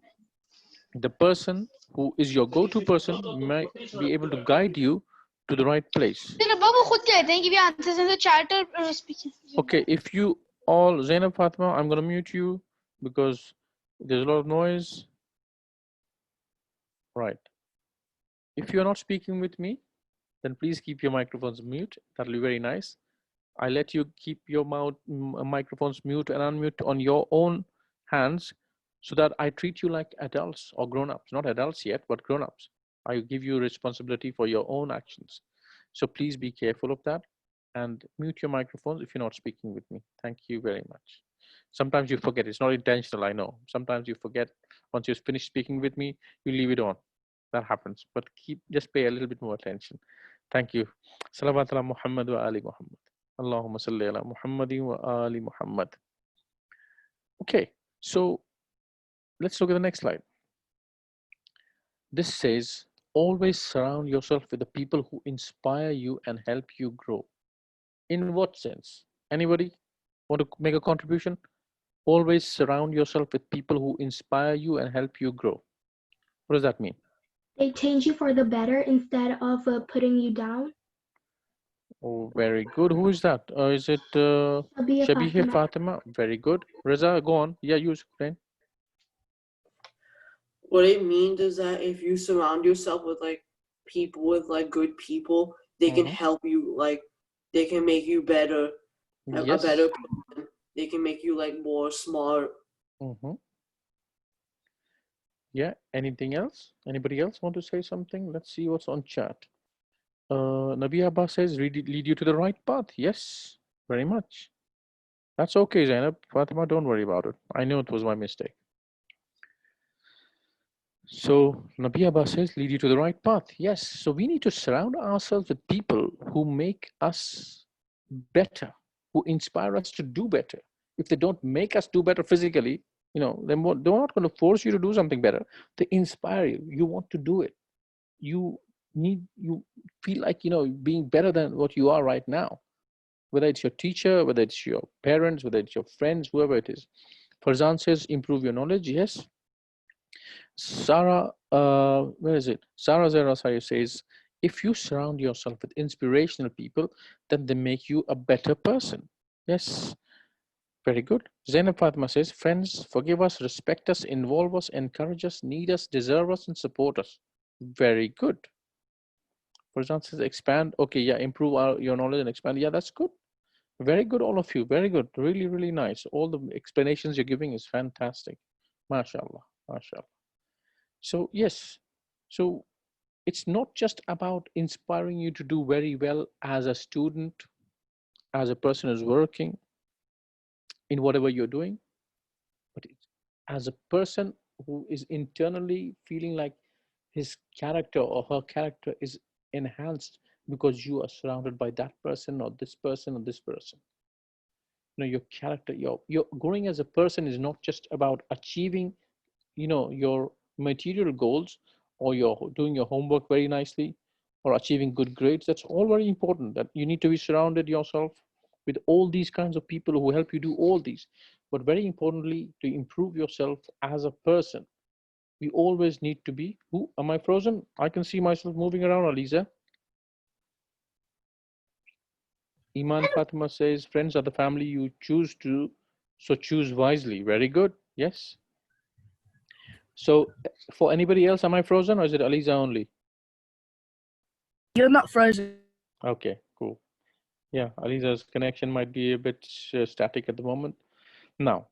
the person who is your go-to person might be able to guide you to the right place. Give you answers in the chat or speaking. Okay, if you all, Zainab Fatima, I'm going to mute you because there's a lot of noise. Right. If you're not speaking with me, then please keep your microphones mute. That'll be very nice. I let you keep your microphones mute and unmute on your own hands so that I treat you like adults or grown-ups. Not adults yet, but grown-ups. I give you responsibility for your own actions. So please be careful of that and mute your microphones if you're not speaking with me. Thank you very much. Sometimes you forget. It's not intentional, I know. Sometimes you forget. Once you finish speaking with me, you leave it on. That happens. But just pay a little bit more attention. Thank you. Salawat ala Muhammad wa ali Muhammad. Allahumma salli ala Muhammadin wa ali Muhammad. Okay, so let's look at the next slide. This says, always surround yourself with the people who inspire you and help you grow. In what sense? Anybody want to make a contribution? Always surround yourself with people who inspire you and help you grow. What does that mean? They change you for the better instead of putting you down. Oh, very good. Who is that? Is it Shabiha Shabiha Fatima. Fatima? Very good. Reza, go on. Yeah, you explain. What it means is that if you surround yourself with like people with like good people, they can help you, like they can make you better, a Yes. better person. They can make you like more smart. Yeah. Anything else? Anybody else want to say something? Let's see what's on chat. Nabi Abbas says, lead you to the right path. Yes, very much. That's okay, Zainab. Fatima, don't worry about it. I know it was my mistake. So Nabi Abbas says, lead you to the right path. Yes. So we need to surround ourselves with people who make us better, who inspire us to do better. If they don't make us do better physically, you know, they're not going to force you to do something better. They inspire you. You want to do it. You feel like, you know, being better than what you are right now. Whether it's your teacher, whether it's your parents, whether it's your friends, whoever it is. Farzan says, improve your knowledge. Yes. Sarah, where is it? Sarah Zerasai says, if you surround yourself with inspirational people, then they make you a better person. Yes, very good. Zainab Fatima says, friends, forgive us, respect us, involve us, encourage us, need us, deserve us, and support us. Very good. Farzan says, expand. Okay, yeah, improve your knowledge and expand. Yeah, that's good. Very good, all of you. Very good. Really, really nice. All the explanations you're giving is fantastic. MashaAllah. MashaAllah. So yes, so it's not just about inspiring you to do very well as a student, as a person who's working in whatever you're doing, but it's as a person who is internally feeling like his character or her character is enhanced because you are surrounded by that person or this person or this person. You know, your character, your growing as a person is not just about achieving, you know, your material goals, or you're doing your homework very nicely, or achieving good grades. That's all very important, that you need to be surrounded yourself with all these kinds of people who help you do all these. But very importantly, to improve yourself as a person, we always need to be, who am I frozen? I can see myself moving around, Aliza. Iman Fatima says, friends are the family you choose to, so choose wisely. Very good. Yes. So for anybody else, am I frozen or is it Aliza only? You're not frozen. Okay, cool. Yeah, Aliza's connection might be a bit static at the moment. Now,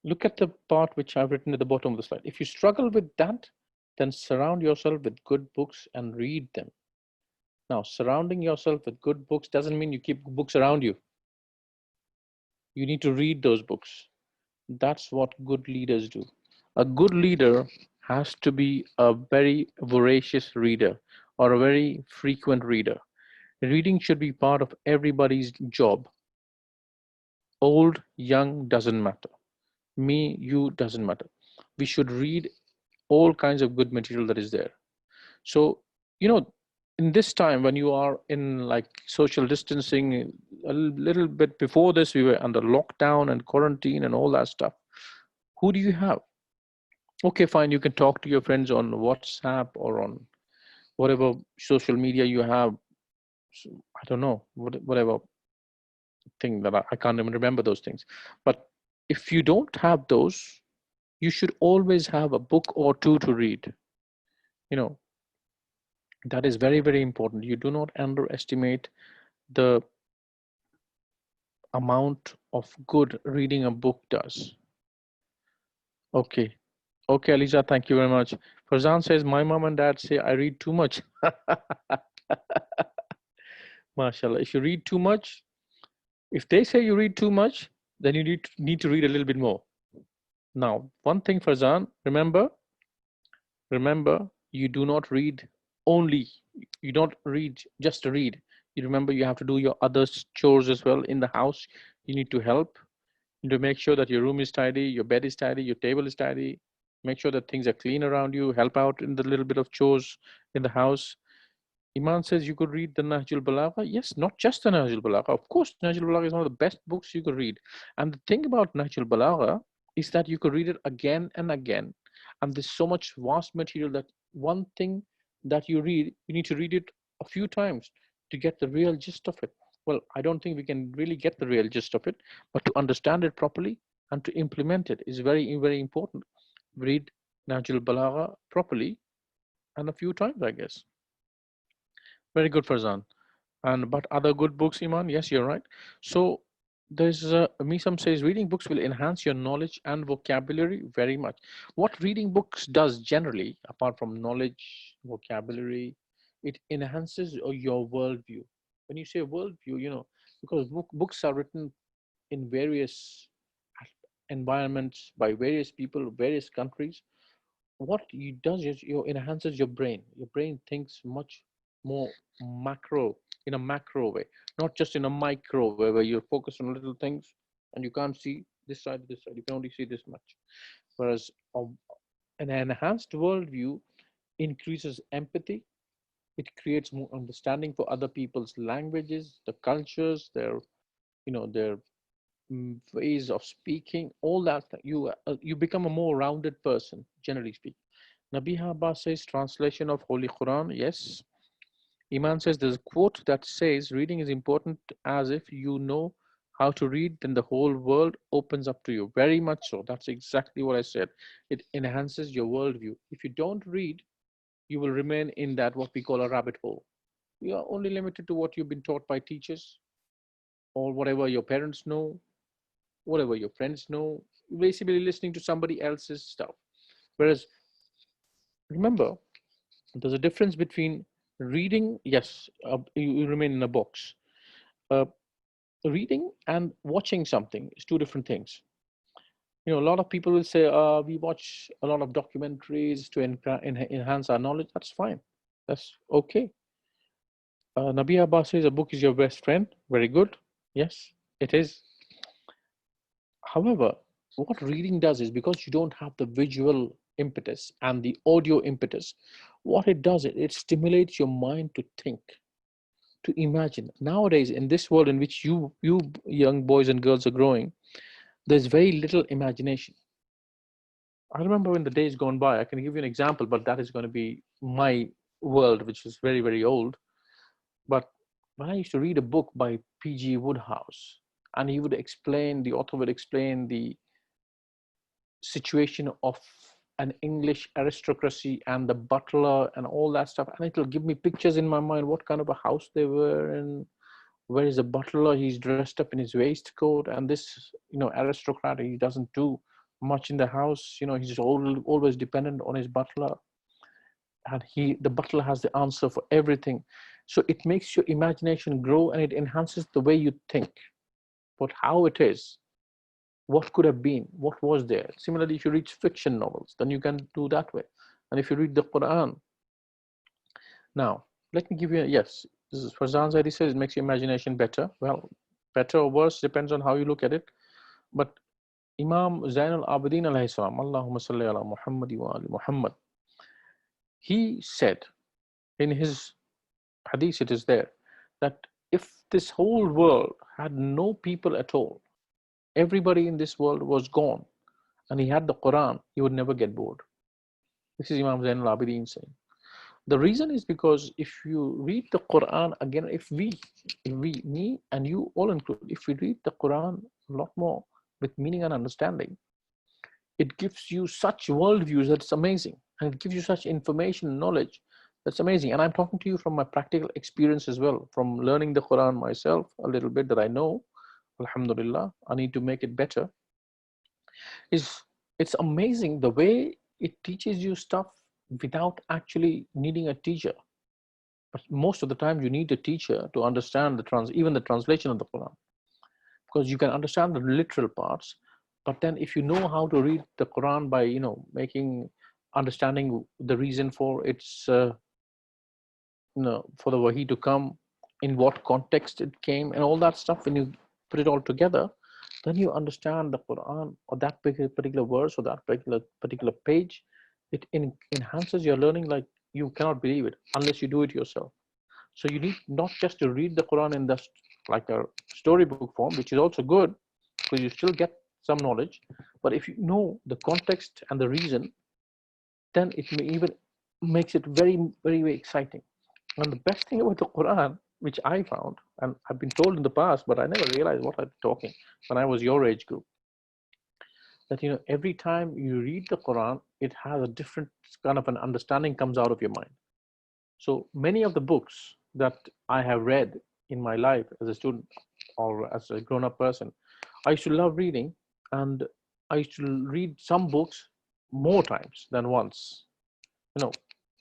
look at the part which I've written at the bottom of the slide. If you struggle with that, then surround yourself with good books and read them. Now, surrounding yourself with good books doesn't mean you keep books around you. You need to read those books. That's what good leaders do. A good leader has to be a very voracious reader or a very frequent reader. Reading should be part of everybody's job. Old, young, doesn't matter. Me, you, doesn't matter. We should read all kinds of good material that is there. So, you know, in this time when you are in like social distancing, a little bit before this, we were under lockdown and quarantine and all that stuff. Who do you have? Okay, fine, you can talk to your friends on WhatsApp or on whatever social media you have. So, I don't know, whatever thing that I can't even remember those things. But if you don't have those, you should always have a book or two to read. You know, that is very, very important. You do not underestimate the amount of good reading a book does. Okay. Okay, Alicia, thank you very much. Farzan says, my mom and dad say I read too much. MashaAllah. If you read too much, if they say you read too much, then you need to read a little bit more. Now, one thing, Farzan, remember, you do not read only, you don't read just to read. You remember you have to do your other chores as well in the house. You need to help. You need to make sure that your room is tidy, your bed is tidy, your table is tidy. Make sure that things are clean around you. Help out in the little bit of chores in the house. Iman says you could read the Nahjul Balagha. Yes, not just the Nahjul Balagha. Of course, Nahjul Balagha is one of the best books you could read. And the thing about Nahjul Balagha is that you could read it again and again. And there's so much vast material that one thing that you read, you need to read it a few times to get the real gist of it. Well, I don't think we can really get the real gist of it, but to understand it properly and to implement it is very, very important. Read Nahjul Balagha properly and a few times, I guess. Very good, Farzan. And but other good books, Iman? Yes, you're right. So there's Misam says reading books will enhance your knowledge and vocabulary very much. What reading books does generally, apart from knowledge, vocabulary, it enhances your worldview. When you say worldview, because books are written in various environments by various people, various countries. What it does is it enhances your brain. Your brain thinks much more macro, in a macro way, not just in a micro way where you're focused on little things and you can't see this side, you can only see this much. Whereas an enhanced worldview increases empathy. It creates more understanding for other people's languages, the cultures, their ways of speaking, all that. You become a more rounded person, generally speaking. Nabiha Abbas says translation of Holy Quran. Yes. Iman says there's a quote that says reading is important, as if you know how to read, then the whole world opens up to you. Very much so. That's exactly what I said. It enhances your worldview. If you don't read, you will remain in that what we call a rabbit hole. You are only limited to what you've been taught by teachers or whatever your parents know, whatever your friends know. Basically listening to somebody else's stuff. Whereas remember, there's a difference between reading, yes, you remain in a box. Uh, Reading and watching something is two different things. A lot of people will say, we watch a lot of documentaries to enhance our knowledge. That's fine. That's okay. Nabi Abbas says a book is your best friend. Very good. Yes, it is. However, what reading does is because you don't have the visual impetus and the audio impetus, what it does, it stimulates your mind to think, to imagine. Nowadays, in this world in which you young boys and girls are growing, there's very little imagination. I remember in the days gone by, I can give you an example, but that is going to be my world, which is very, very old. But when I used to read a book by P.G. Wodehouse, and the author would explain the situation of an English aristocracy and the butler and all that stuff, and it'll give me pictures in my mind what kind of a house they were in. Where is the butler? He's dressed up in his waistcoat, and this, aristocrat, he doesn't do much in the house. He's always dependent on his butler, and the butler has the answer for everything. So it makes your imagination grow, and it enhances the way you think. But how it is, what could have been, what was there. Similarly, if you read fiction novels, then you can do that way. And if you read the Quran, now let me give you yes. This is Farzan Zaidi says it makes your imagination better. Well, better or worse depends on how you look at it. But Imam Zainul Abidin alayhi salam, Allahumma salli ala Muhammad wa ali Muhammad, he said in his hadith, it is there, that if this whole world had no people at all, everybody in this world was gone, and he had the Quran, he would never get bored. This is Imam Zainul Abidin saying. The reason is because if you read the Quran again, if we, me and you all include, if we read the Quran a lot more with meaning and understanding, it gives you such worldviews that's amazing. And it gives you such information and knowledge that's amazing. And I'm talking to you from my practical experience as well, from learning the Quran myself, a little bit that I know, alhamdulillah, I need to make it better. It's amazing the way it teaches you stuff without actually needing a teacher. But most of the time, you need a teacher to understand even the translation of the Quran, because you can understand the literal parts. But then, if you know how to read the Quran by understanding the reason for its for the wahi to come, in what context it came, and all that stuff, when you put it all together, then you understand the Quran, or that particular verse, or that particular page. It enhances your learning like you cannot believe it unless you do it yourself. So you need not just to read the Quran in the like a storybook form, which is also good because you still get some knowledge. But if you know the context and the reason, then it may even makes it very, very, very exciting. And the best thing about the Quran, which I found, and I've been told in the past, but I never realized what I'm talking when I was your age group, that every time you read the Quran, it has a different kind of an understanding comes out of your mind. So many of the books that I have read in my life as a student or as a grown-up person, I used to love reading, and I used to read some books more times than once.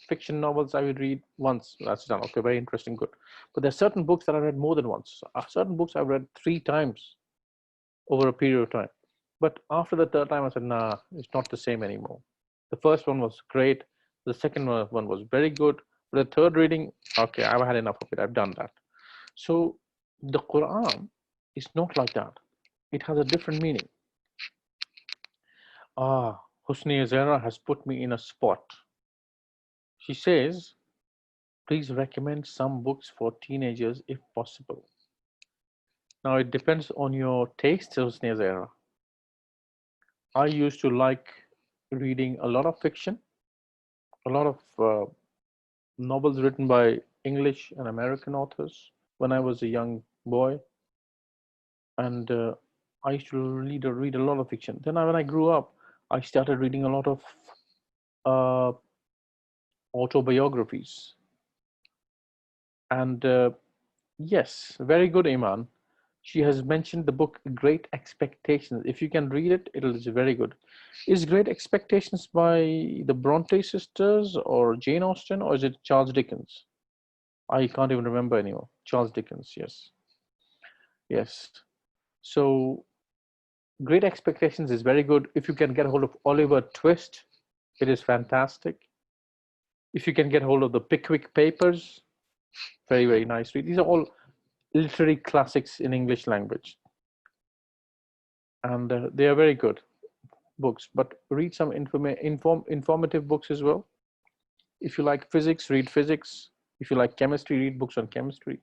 Fiction novels I would read once. That's done. Okay, very interesting, good. But there's certain books that I read more than once. Certain books I've read 3 times over a period of time. But after the third time, I said, nah, it's not the same anymore. The first one was great. The second one was very good. But the third reading, okay, I've had enough of it. I've done that. So the Quran is not like that. It has a different meaning. Husni Azera has put me in a spot. She says, please recommend some books for teenagers if possible. Now, it depends on your tastes, Husni Azera. I used to like reading a lot of fiction, a lot of novels written by English and American authors when I was a young boy. And I used to read a lot of fiction. Then when I grew up, I started reading a lot of autobiographies. And yes, very good, Iman. She has mentioned the book Great Expectations. If you can read it, it is very good. Is Great Expectations by the Bronte sisters or Jane Austen, or is it Charles Dickens? I can't even remember anymore. Charles Dickens, yes. Yes. So Great Expectations is very good. If you can get hold of Oliver Twist, it is fantastic. If you can get hold of the Pickwick Papers, very, very nice read. These are all literary classics in English language. And they are very good books, but read some informative books as well. If you like physics, read physics. If you like chemistry, read books on chemistry.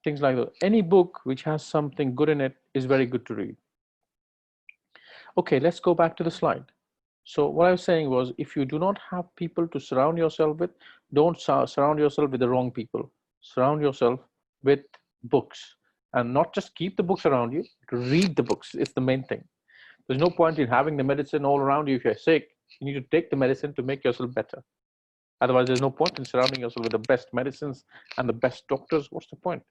Things like that. Any book which has something good in it is very good to read. Okay, let's go back to the slide. So what I was saying was, if you do not have people to surround yourself with, don't surround yourself with the wrong people. Surround yourself with books, and not just keep the books around you, read the books. It's the main thing. There's no point in having the medicine all around you. If you're sick, you need to take the medicine to make yourself better. Otherwise, there's no point in surrounding yourself with the best medicines and the best doctors. What's the point?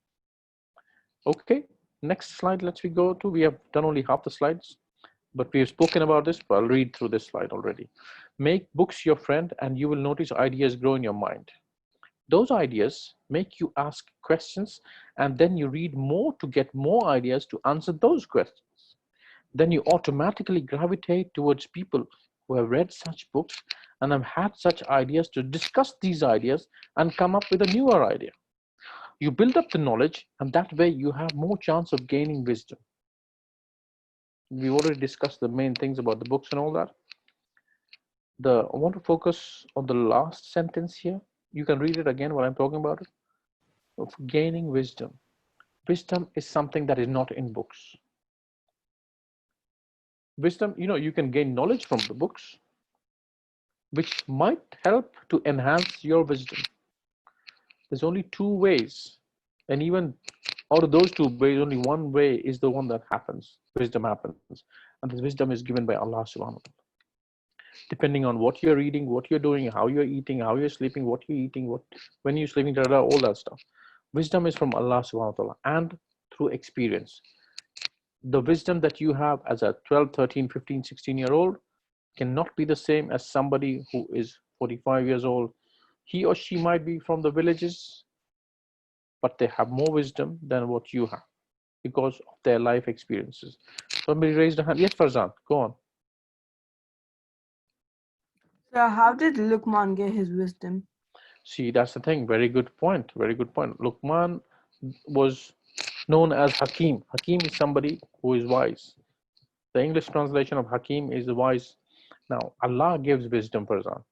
Okay, next slide, let's go to. We have done only half the slides, but we have spoken about this, but I'll read through this slide already. Make books your friend, and you will notice ideas grow in your mind. Those ideas make you ask questions, and then you read more to get more ideas to answer those questions. Then you automatically gravitate towards people who have read such books and have had such ideas to discuss these ideas and come up with a newer idea. You build up the knowledge, and that way you have more chance of gaining wisdom. We already discussed the main things about the books and all that. I want to focus on the last sentence here. You can read it again while I'm talking about it. Of gaining wisdom. Wisdom is something that is not in books. Wisdom, you can gain knowledge from the books, which might help to enhance your wisdom. There's only 2 ways, and even out of those 2 ways, only one way is the one that happens. Wisdom happens, and this wisdom is given by Allah subhanahu wa ta'ala. Depending on what you're reading, what you're doing, how you're eating, how you're sleeping, what you're eating, when you're sleeping, all that stuff. Wisdom is from Allah subhanahu wa ta'ala, and through experience. The wisdom that you have as a 12, 13, 15, 16-year-old cannot be the same as somebody who is 45 years old, He or she might be from the villages, but they have more wisdom than what you have because of their life experiences. Somebody raised a hand. Yes, Farzan, go on. So how did Luqman get his wisdom? See, that's the thing. Very good point. Very good point. Luqman was known as Hakim. Hakim is somebody who is wise. The English translation of Hakim is wise. Now, Allah gives wisdom, Farzan.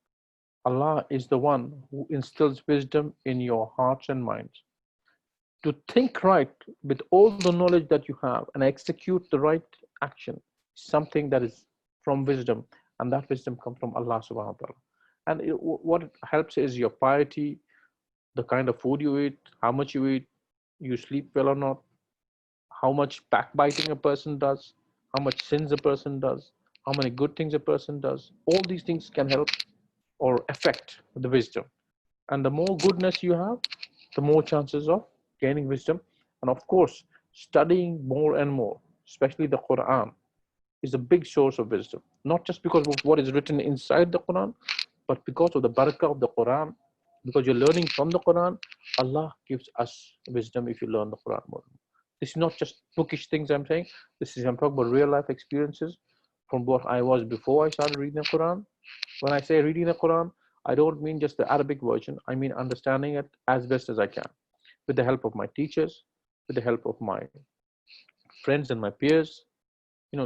Allah is the one who instills wisdom in your hearts and minds. To think right with all the knowledge that you have and execute the right action, something that is from wisdom, and that wisdom comes from Allah subhanahu wa ta'ala. And what it helps is your piety, the kind of food you eat, how much you sleep well or not, how much backbiting a person does, how much sins a person does, how many good things a person does. All these things can help or affect the wisdom. And the more goodness you have, the more chances of gaining wisdom. And of course, studying more and more, especially the Quran, is a big source of wisdom. Not just because of what is written inside the Quran, but because of the barakah of the Quran. Because you're learning from the Quran, Allah gives us wisdom if you learn the Quran more. This is not just bookish things I'm saying. I'm talking about real life experiences from what I was before I started reading the Quran. When I say reading the Quran, I don't mean just the Arabic version. I mean understanding it as best as I can, with the help of my teachers, with the help of my friends and my peers,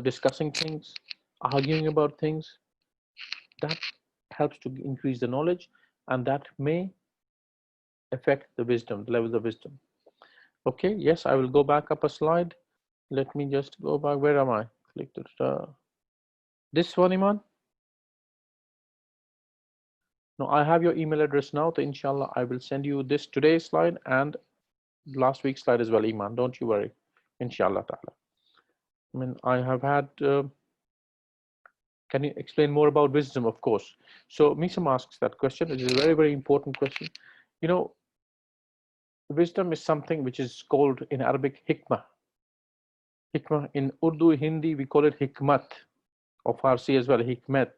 discussing things, arguing about things. That helps to increase the knowledge, and that may affect the wisdom, the levels of wisdom. Okay, yes, I will go back up a slide. Let me just go back. Where am I? Click this one, Iman. No, I have your email address now. So inshallah, I will send you this today's slide and last week's slide as well, Iman. Don't you worry. Inshallah ta'ala. I mean, I have had. Can you explain more about wisdom? Of course. So Misam asks that question. It is a very, very important question. Wisdom is something which is called in Arabic hikmah. Hikmah in Urdu, Hindi, we call it hikmat, or Farsi as well, hikmet.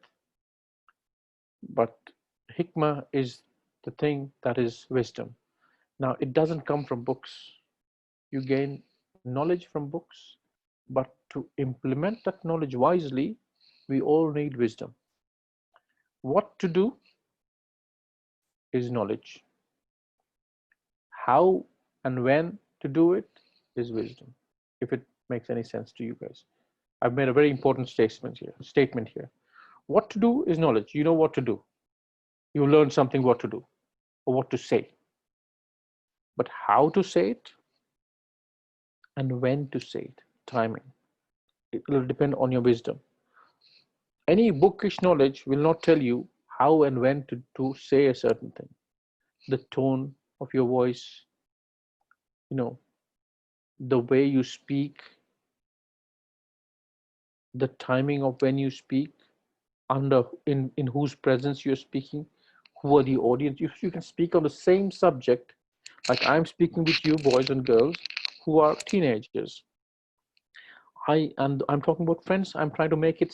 But hikmah is the thing that is wisdom. Now, it doesn't come from books. You gain knowledge from books, but to implement that knowledge wisely, we all need wisdom. What to do is knowledge. How and when to do it is wisdom, if it makes any sense to you guys. I've made a very important statement here. What to do is knowledge. You know what to do. You learn something what to do or what to say. But how to say it and when to say it, timing, it will depend on your wisdom. Any bookish knowledge will not tell you how and when to say a certain thing. The tone of your voice, the way you speak, the timing of when you speak, in whose presence you're speaking, who are the audience. You can speak on the same subject, like I'm speaking with you, boys and girls, who are teenagers. I'm talking about friends. I'm trying to make it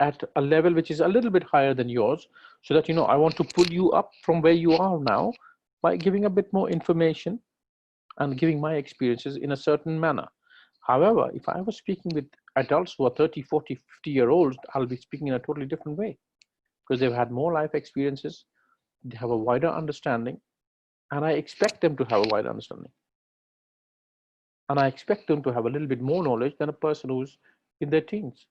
at a level which is a little bit higher than yours, so that I want to pull you up from where you are now by giving a bit more information and giving my experiences in a certain manner. However, if I was speaking with adults who are 30, 40, 50-year-olds, I'll be speaking in a totally different way because they've had more life experiences, they have a wider understanding, and I expect them to have a wider understanding. And I expect them to have a little bit more knowledge than a person who's in their teens.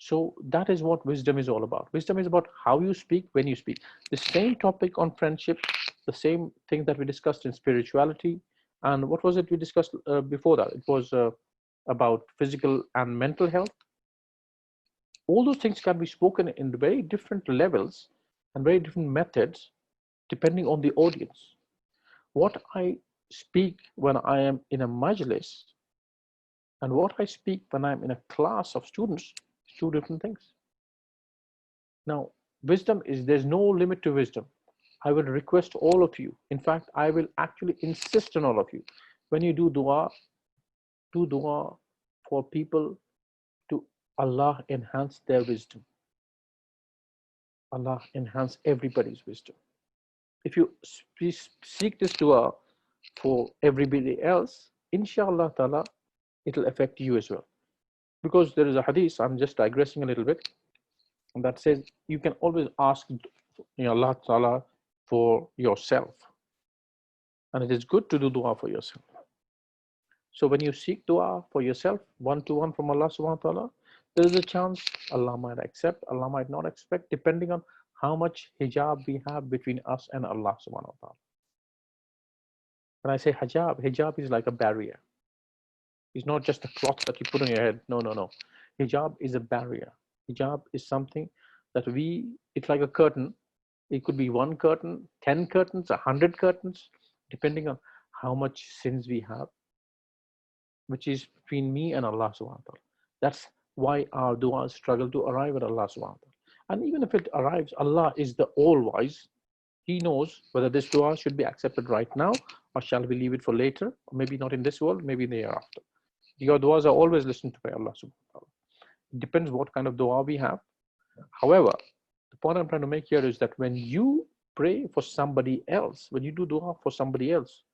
So that is what wisdom is all about. Wisdom is about how you speak, when you speak. The same topic on friendship, the same thing that we discussed in spirituality. And what was it we discussed before that? It was about physical and mental health. All those things can be spoken in very different levels and very different methods depending on the audience. What I speak when I am in a majlis and what I speak when I'm in a class of students is two different things. Now, wisdom is, there's no limit to wisdom. I will request all of you. In fact, I will actually insist on all of you. When you do dua for people to Allah enhance their wisdom. Allah enhance everybody's wisdom. if you seek this dua for everybody else, inshallah ta'ala, it'll affect you as well. Because there is a hadith, I'm just digressing a little bit, that says you can always ask Allah ta'ala for yourself. And it is good to do dua for yourself. So when you seek dua for yourself, one-to-one from Allah subhanahu wa ta'ala, there is a chance Allah might accept, Allah might not accept, depending on how much hijab we have between us and Allah subhanahu wa ta'ala. When I say hijab is like a barrier. It's not just a cloth that you put on your head. No, no, no. Hijab is a barrier. Hijab is something that it's like a curtain. It could be one curtain, 10 curtains, 100 curtains, depending on how much sins we have, which is between me and Allah subhanahu wa ta'ala. That's why our du'as struggle to arrive at Allah subhanahu wa ta'ala. And even if it arrives, Allah is the all-wise. He knows whether this dua should be accepted right now, or shall we leave it for later, or maybe not in this world, maybe in the hereafter. Your duas are always listened to by Allah subhanahu wa ta'ala. It depends what kind of dua we have. However, the point I'm trying to make here is that when you pray for somebody else, when you do dua for somebody else,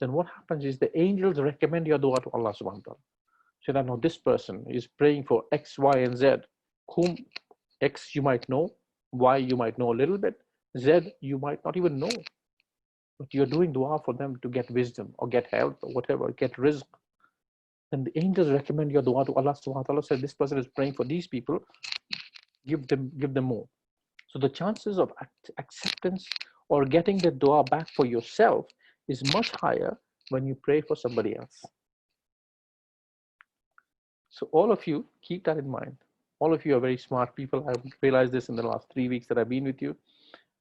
then what happens is the angels recommend your dua to Allah subhanahu wa ta'ala. So that now this person is praying for X, Y, and Z, whom X you might know, Y you might know a little bit, Z you might not even know. But you're doing dua for them to get wisdom or get health or whatever, get rizq. And the angels recommend your dua to Allah subhanahu wa ta'ala. Say this person is praying for these people, give them more. So the chances of acceptance or getting the dua back for yourself is much higher when you pray for somebody else. So all of you keep that in mind. All of you are very smart people. I've realized this in the last 3 weeks that I've been with you,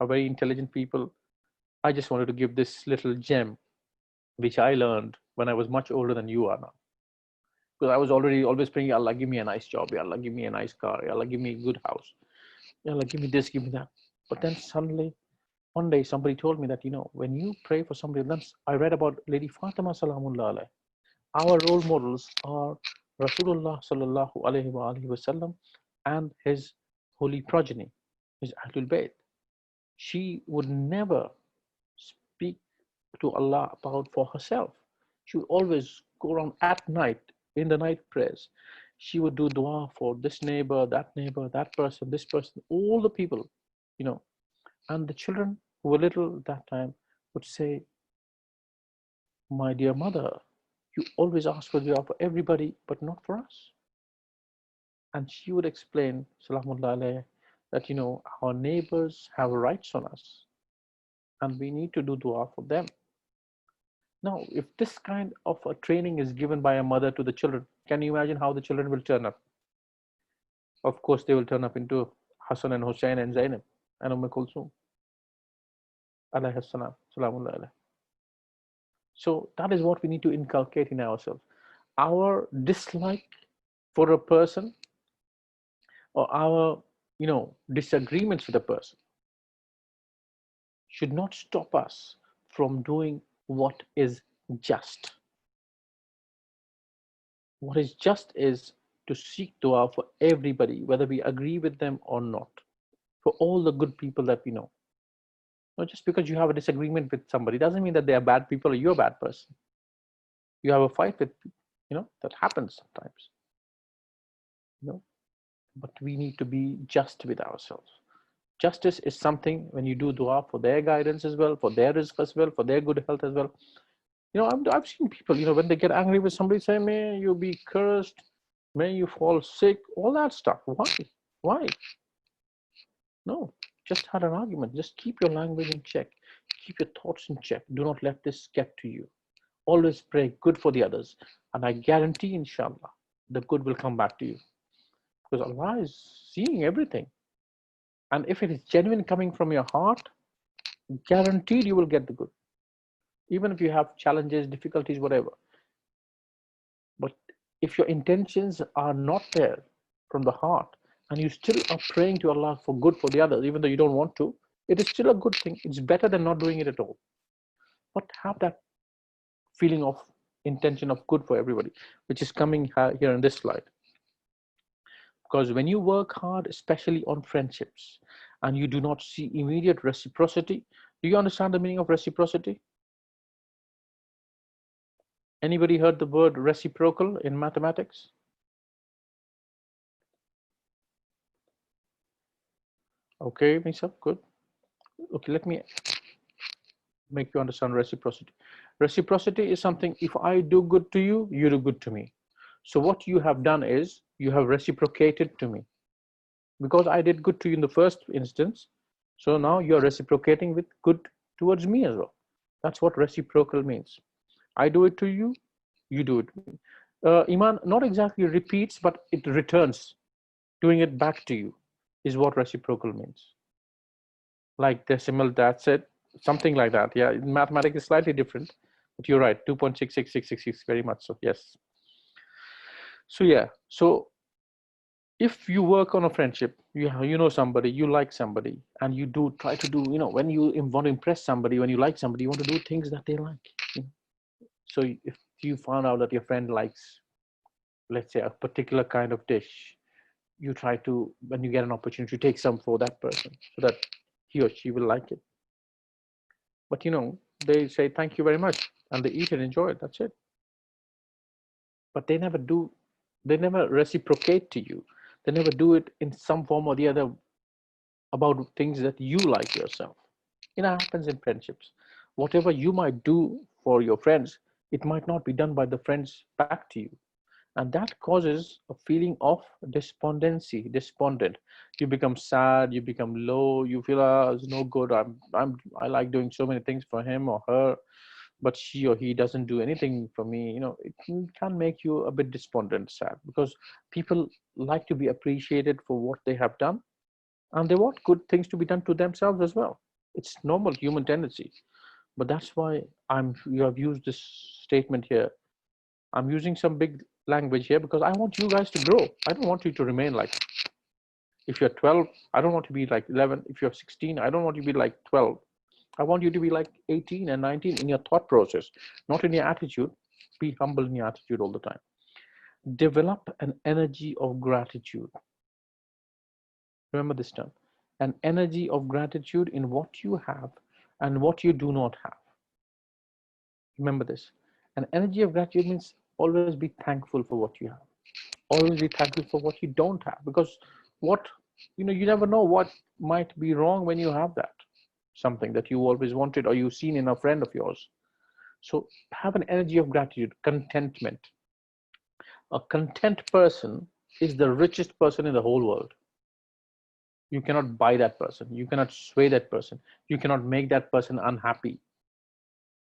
are very intelligent people. I just wanted to give this little gem, which I learned when I was much older than you are now. Because I was always praying, Allah, give me a nice job. Allah, give me a nice car. Allah, give me a good house. Allah, give me this, give me that. But then suddenly, one day, somebody told me that, when you pray for somebody else, I read about Lady Fatima Salamullah alayhi. Our role models are Rasulullah sallallahu alayhi wa sallam and his holy progeny, his Ahlul Bayt. She would never speak to Allah about for herself. She would always go around at night, in the night prayers. She would do dua for this neighbor, that person, this person, all the people, and the children who were little at that time would say, my dear mother, you always ask for dua for everybody, but not for us. And she would explain, Salamullah alayhi, that, our neighbors have rights on us and we need to do dua for them. Now, if this kind of a training is given by a mother to the children, can you imagine how the children will turn up? Of course, they will turn up into Hassan and Hussein and Zainab and Kulthum. Alayhi salam, salamullah alayhi. So that is what we need to inculcate in ourselves. Our dislike for a person or our, disagreements with a person should not stop us from doing what is just. What is just is to seek dua for everybody, whether we agree with them or not, for all the good people that we know. Not just because you have a disagreement with somebody doesn't mean that they are bad people or you're a bad person. You have a fight with, that happens sometimes. But we need to be just with ourselves. Justice is something when you do dua for their guidance as well, for their rizq as well, for their good health as well. I've seen people, when they get angry with somebody, say, may you be cursed, may you fall sick, all that stuff. Why? No, just had an argument. Just keep your language in check. Keep your thoughts in check. Do not let this get to you. Always pray good for the others. And I guarantee, inshallah, the good will come back to you. Because Allah is seeing everything. And if it is genuine coming from your heart, guaranteed you will get the good. Even if you have challenges, difficulties, whatever. But if your intentions are not there from the heart, and you still are praying to Allah for good for the others, even though you don't want to, it is still a good thing. It's better than not doing it at all. But have that feeling of intention of good for everybody, which is coming here in this slide. Because when you work hard, especially on friendships, and you do not see immediate reciprocity, Do you understand the meaning of reciprocity? Anybody heard the word reciprocal in mathematics? Okay, Misa, good. Okay, let me make you understand reciprocity. Reciprocity is something, if I do good to you, you do good to me. So what you have done is you have reciprocated to me. Because I did good to you in the first instance, so now you're reciprocating with good towards me as well. That's what reciprocal means. I do it to you, you do it to me. Iman not exactly repeats, but it returns, doing it back to you is what reciprocal means. Like decimal, that's it, something like that. Yeah, mathematics is slightly different, but you're right, 2.66666, very much so, yes. So yeah, so if you work on a friendship, you know somebody, you like somebody, and you do try to do, when you want to impress somebody, when you like somebody, you want to do things that they like. So if you found out that your friend likes, let's say, a particular kind of dish, you try to, when you get an opportunity, to take some for that person so that he or she will like it. But they say thank you very much and they eat and enjoy it, that's it. But they never reciprocate to you. They never do it in some form or the other about things that you like yourself. It happens in friendships. Whatever you might do for your friends, it might not be done by the friends back to you. And that causes a feeling of despondency, despondent. You become sad, you become low, you feel, it's no good. I like doing so many things for him or her, but she or he doesn't do anything for me. It can make you a bit despondent, sad, because people like to be appreciated for what they have done, and they want good things to be done to themselves as well. It's normal human tendency. But that's why you have used this statement here. I'm using some big language here because I want you guys to grow. I don't want you to remain like, if you're 12, I don't want to be like 11. If you're 16, I don't want you to be like 12. I want you to be like 18 and 19 in your thought process, not in your attitude. Be humble in your attitude all the time. Develop an energy of gratitude. Remember this term, an energy of gratitude in what you have and what you do not have. Remember this. An energy of gratitude means always be thankful for what you have. Always be thankful for what you don't have, because you never know what might be wrong when you have that, something that you always wanted or you've seen in a friend of yours. So have an energy of gratitude, contentment. A content person is the richest person in the whole world. You cannot buy that person. You cannot sway that person. You cannot make that person unhappy.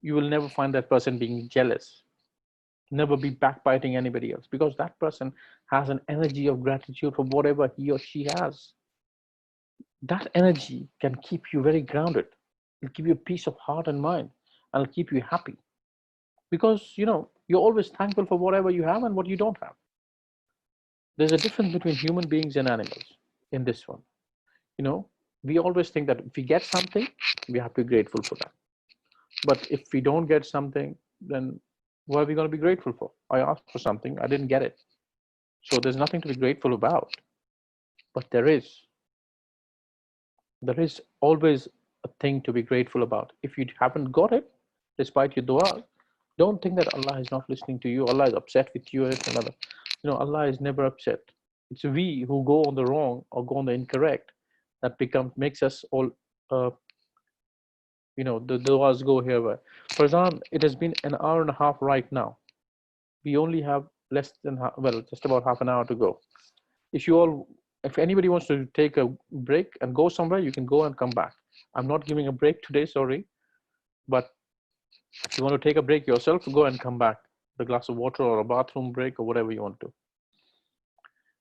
You will never find that person being jealous, never be backbiting anybody else, because that person has an energy of gratitude for whatever he or she has. That energy can keep you very grounded. It'll give you peace of heart and mind, and it'll keep you happy, because you're always thankful for whatever you have and what you don't have. There's a difference between human beings and animals in this one. We always think that if we get something, we have to be grateful for that. But if we don't get something, then what are we going to be grateful for? I asked for something, I didn't get it. So there's nothing to be grateful about. But there is always a thing to be grateful about. If you haven't got it, despite your dua, don't think that Allah is not listening to you. Allah is upset with you. It's another. Allah is never upset. It's we who go on the wrong or go on the incorrect that makes us all the duas go here. For example, it has been an hour and a half right now. We only have just about half an hour to go. If anybody wants to take a break and go somewhere, you can go and come back. I'm not giving a break today, sorry, but if you want to take a break yourself, go and come back. A glass of water or a bathroom break or whatever you want to.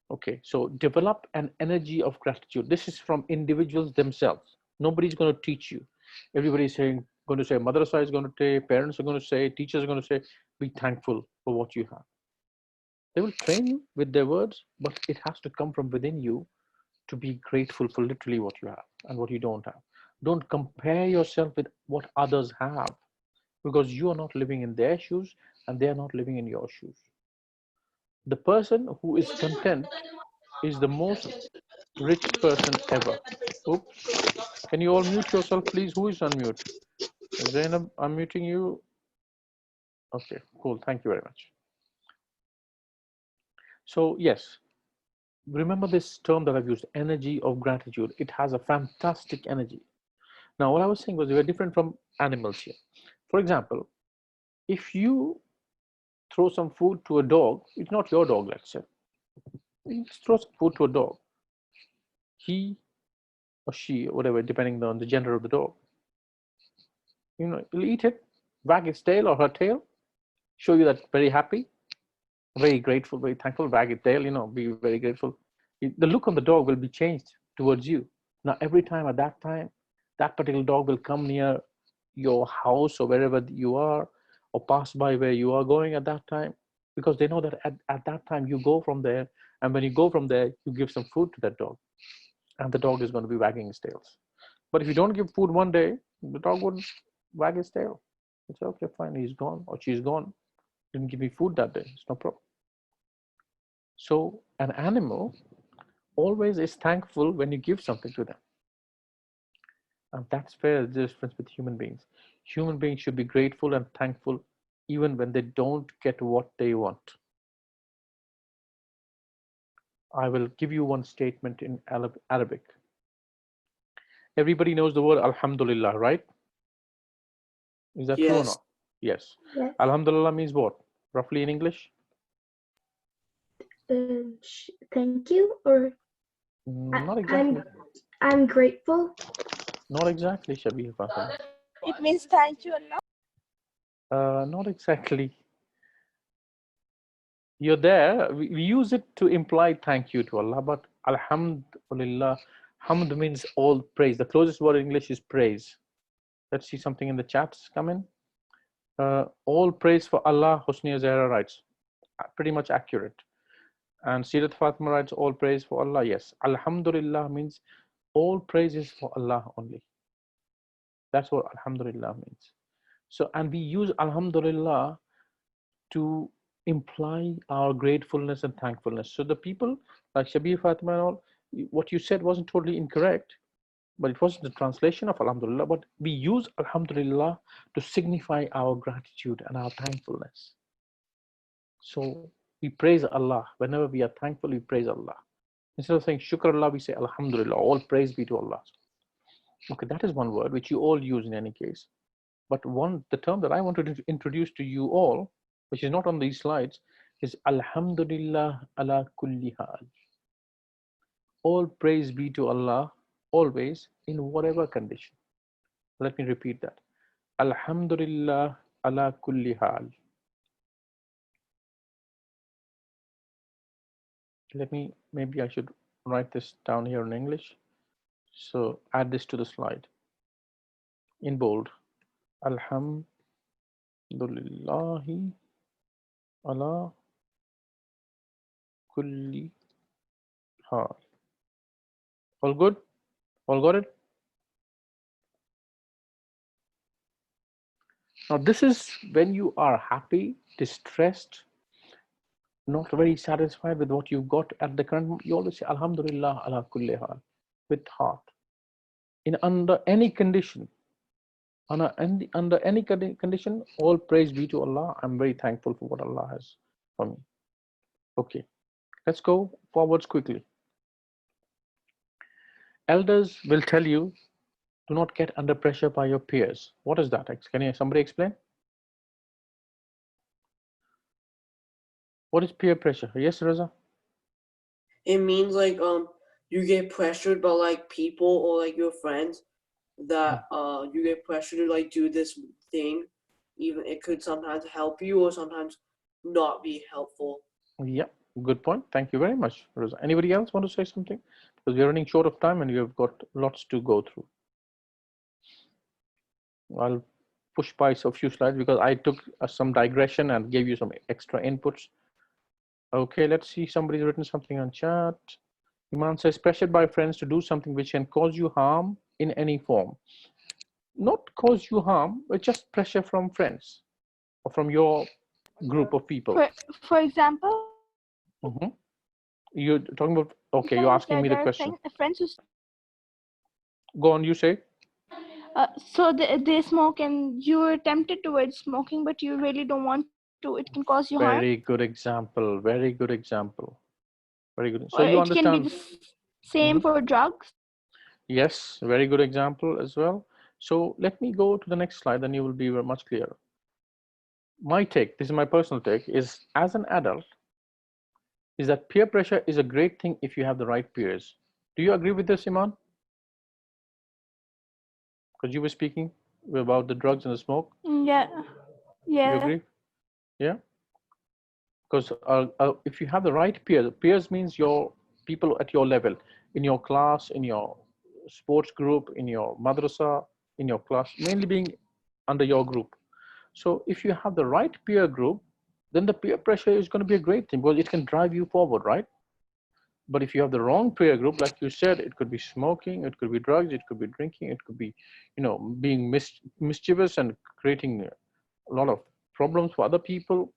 Okay, so develop an energy of gratitude. This is from individuals themselves. Nobody's going to teach you. Everybody's going to say, madrasa is going to say, parents are going to say, teachers are going to say, be thankful for what you have. They will train you with their words, but it has to come from within you to be grateful for literally what you have and what you don't have. Don't compare yourself with what others have, because you are not living in their shoes and they are not living in your shoes. The person who is content, is the most rich person ever? Oops. Can you all mute yourself, please? Who is unmute? Zainab, I'm muting you. Okay, cool. Thank you very much. So, yes, remember this term that I've used, energy of gratitude. It has a fantastic energy. Now, what I was saying was we are different from animals here. For example, if you throw some food to a dog, it's not your dog, let's say. You just throw some food to a dog. He or she, or whatever, depending on the gender of the dog, he'll eat it, wag its tail or her tail, show you that very happy, very grateful, very thankful, wag its tail, be very grateful. The look on the dog will be changed towards you. Now, every time at that time, that particular dog will come near your house or wherever you are, or pass by where you are going at that time, because they know that at that time you go from there, and when you go from there, you give some food to that dog, and the dog is going to be wagging his tails. But if you don't give food one day, the dog would wag his tail. It's okay, fine, he's gone or she's gone. Didn't give me food that day. It's no problem. So an animal always is thankful when you give something to them. And that's where the difference with human beings. Human beings should be grateful and thankful even when they don't get what they want. I will give you one statement in Arabic. Everybody knows the word Alhamdulillah, right? Is that true or Yes. not? Yes. Yes. Alhamdulillah means what? Roughly in English? Thank you, or Not exactly. I'm grateful. Not exactly, Shabir Fatima. It means thank you Allah. Not exactly. You're there. We use it to imply thank you to Allah, but Alhamdulillah, hamd means all praise. The closest word in English is praise. Let's see something in the chats come in. All praise for Allah, Husniya Zahra writes. Pretty much accurate. And Sirat Fatima writes, all praise for Allah. Yes. Alhamdulillah means all praise is for Allah only. That's what Alhamdulillah means. So, and we use Alhamdulillah to imply our gratefulness and thankfulness. So the people like Shabir Fatima and all, what you said wasn't totally incorrect, but it wasn't the translation of Alhamdulillah, but we use Alhamdulillah to signify our gratitude and our thankfulness. So we praise Allah. Whenever we are thankful, we praise Allah. Instead of saying Shukr Allah, we say Alhamdulillah, all praise be to Allah. Okay, that is one word which you all use in any case. But the term that I wanted to introduce to you all, which is not on these slides, is Alhamdulillah ala kulli hal. All praise be to Allah, always, in whatever condition. Let me repeat that. Alhamdulillah ala kulli hal. Maybe I should write this down here in English. So add this to the slide in bold. Alhamdulillahi ala kulli hal. All good? All got it? Now this is when you are happy, distressed, not very satisfied with what you've got at the current moment. You always say Alhamdulillah ala kulli hal with heart. Under any condition, under any condition, all praise be to Allah. I'm very thankful for what Allah has for me. Okay, let's go forwards quickly. Elders will tell you, do not get under pressure by your peers. What is that? Can somebody explain? What is peer pressure? Yes, Raza? It means like you get pressured by like people or like your friends that you get pressured to like do this thing. Even it could sometimes help you or sometimes not be helpful. Yeah, good point. Thank you very much, Raza. Anybody else want to say something? Because we're running short of time and we have got lots to go through. I'll push by a few slides because I took some digression and gave you some extra inputs. Okay, let's see. Somebody's written something on chat. Imran says, pressured by friends to do something which can cause you harm in any form. Not cause you harm, but just pressure from friends or from your group of people. For example, You're talking about, okay, you're Sometimes asking me the there are question. friends who Go on, you say. so they smoke and you're tempted towards smoking, but you really don't want to. It can cause you harm, Very good example. Very good example. Very good. or So you it can be understand. the same for drugs. Yes, very good example as well. So let me go to the next slide, then you will be very much clearer. My take, this is my personal take, is as an adult, is that peer pressure is a great thing if you have the right peers. Do you agree with this, Iman? Because you were speaking about the drugs and the smoke. Yeah, You yeah. agree? Yeah. Because if you have the right peers, peers means your people at your level, in your class, in your sports group, in your madrasa, in your class, mainly being under your group. So if you have the right peer group, then the peer pressure is going to be a great thing because it can drive you forward, right? But if you have the wrong peer group, like you said, it could be smoking, it could be drugs, it could be drinking, it could be, being mischievous and creating a lot of problems for other people,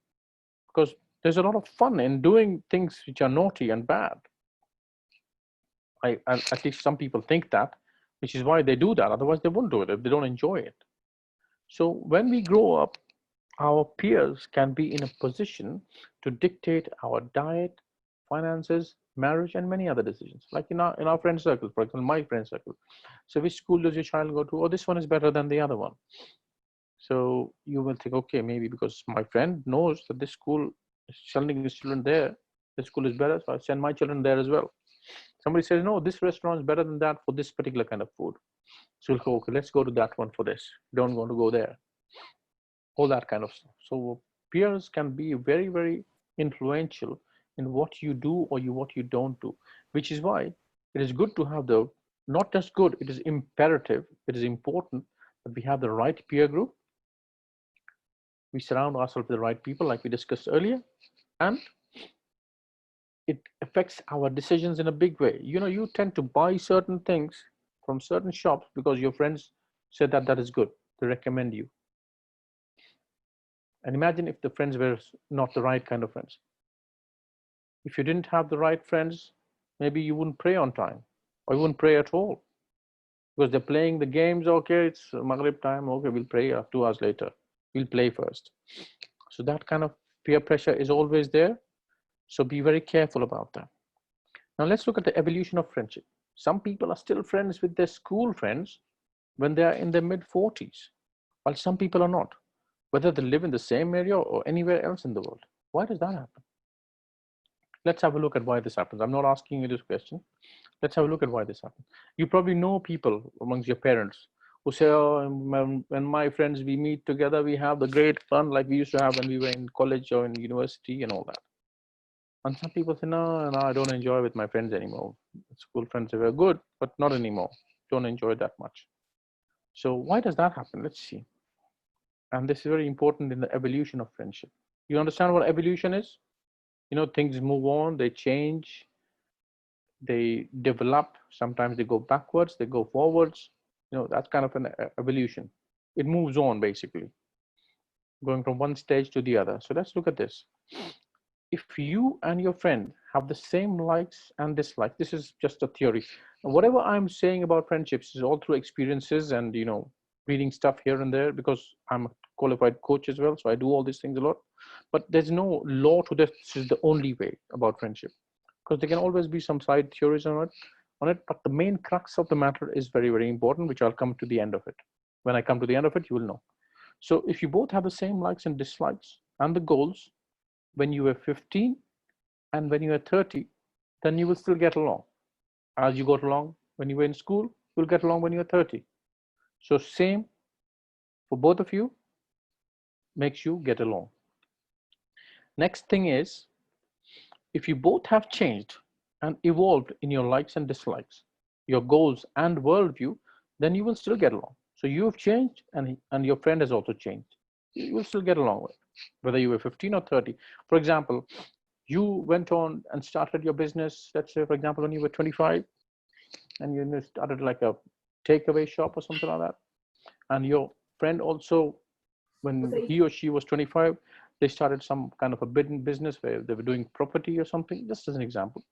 because there's a lot of fun in doing things which are naughty and bad. At least some people think that, which is why they do that. Otherwise, they won't do it if they don't enjoy it. So when we grow up, our peers can be in a position to dictate our diet, finances, marriage, and many other decisions. Like in our friend circle, for example, my friend circle. So which school does your child go to? Oh, this one is better than the other one. So you will think, okay, maybe because my friend knows that this school is sending his children there, the school is better, so I send my children there as well. Somebody says, no, this restaurant is better than that for this particular kind of food. So we'll go, okay, let's go to that one for this. Don't want to go there. All that kind of stuff. So peers can be very, very influential in what you do or what you don't do, which is why it is good to have not just good, it is imperative, it is important that we have the right peer group. We surround ourselves with the right people, like we discussed earlier, and it affects our decisions in a big way. You tend to buy certain things from certain shops because your friends said that is good. They recommend you. And imagine if the friends were not the right kind of friends. If you didn't have the right friends, maybe you wouldn't pray on time, or you wouldn't pray at all, because they're playing the games. Okay, it's Maghrib time. Okay, we'll pray 2 hours later. We'll play first. So that kind of peer pressure is always there. So be very careful about that. Now let's look at the evolution of friendship. Some people are still friends with their school friends when they are in their mid-40s, while some people are not, whether they live in the same area or anywhere else in the world. Why does that happen? Let's have a look at why this happens. I'm not asking you this question. Let's have a look at why this happens. You probably know people amongst your parents who say, oh, when my friends, we meet together, we have the great fun like we used to have when we were in college or in university and all that. And some people say, no, I don't enjoy with my friends anymore. School friends were good, but not anymore. Don't enjoy that much. So why does that happen? Let's see. And this is very important in the evolution of friendship. You understand what evolution is? Things move on, they change, they develop. Sometimes they go backwards, they go forwards. That's kind of an evolution. It moves on, basically, going from one stage to the other. So let's look at this. If you and your friend have the same likes and dislikes, this is just a theory. Whatever I'm saying about friendships is all through experiences and reading stuff here and there, because I'm a qualified coach as well, so I do all these things a lot. But there's no law to this. This is the only way about friendship, because there can always be some side theories on it. But the main crux of the matter is very, very important, which I'll come to the end of it. When I come to the end of it, you will know. So if you both have the same likes and dislikes and the goals, when you were 15 and when you were 30, then you will still get along. As you got along when you were in school, you'll get along when you're 30. So same for both of you, makes you get along. Next thing is, if you both have changed and evolved in your likes and dislikes, your goals and worldview, then you will still get along. So you have changed and your friend has also changed. You will still get along with, whether you were 15 or 30. For example, you went on and started your business, let's say, for example, when you were 25, and you started like a takeaway shop or something like that. And your friend also, when he or she was 25, they started some kind of a business where they were doing property or something, just as an example.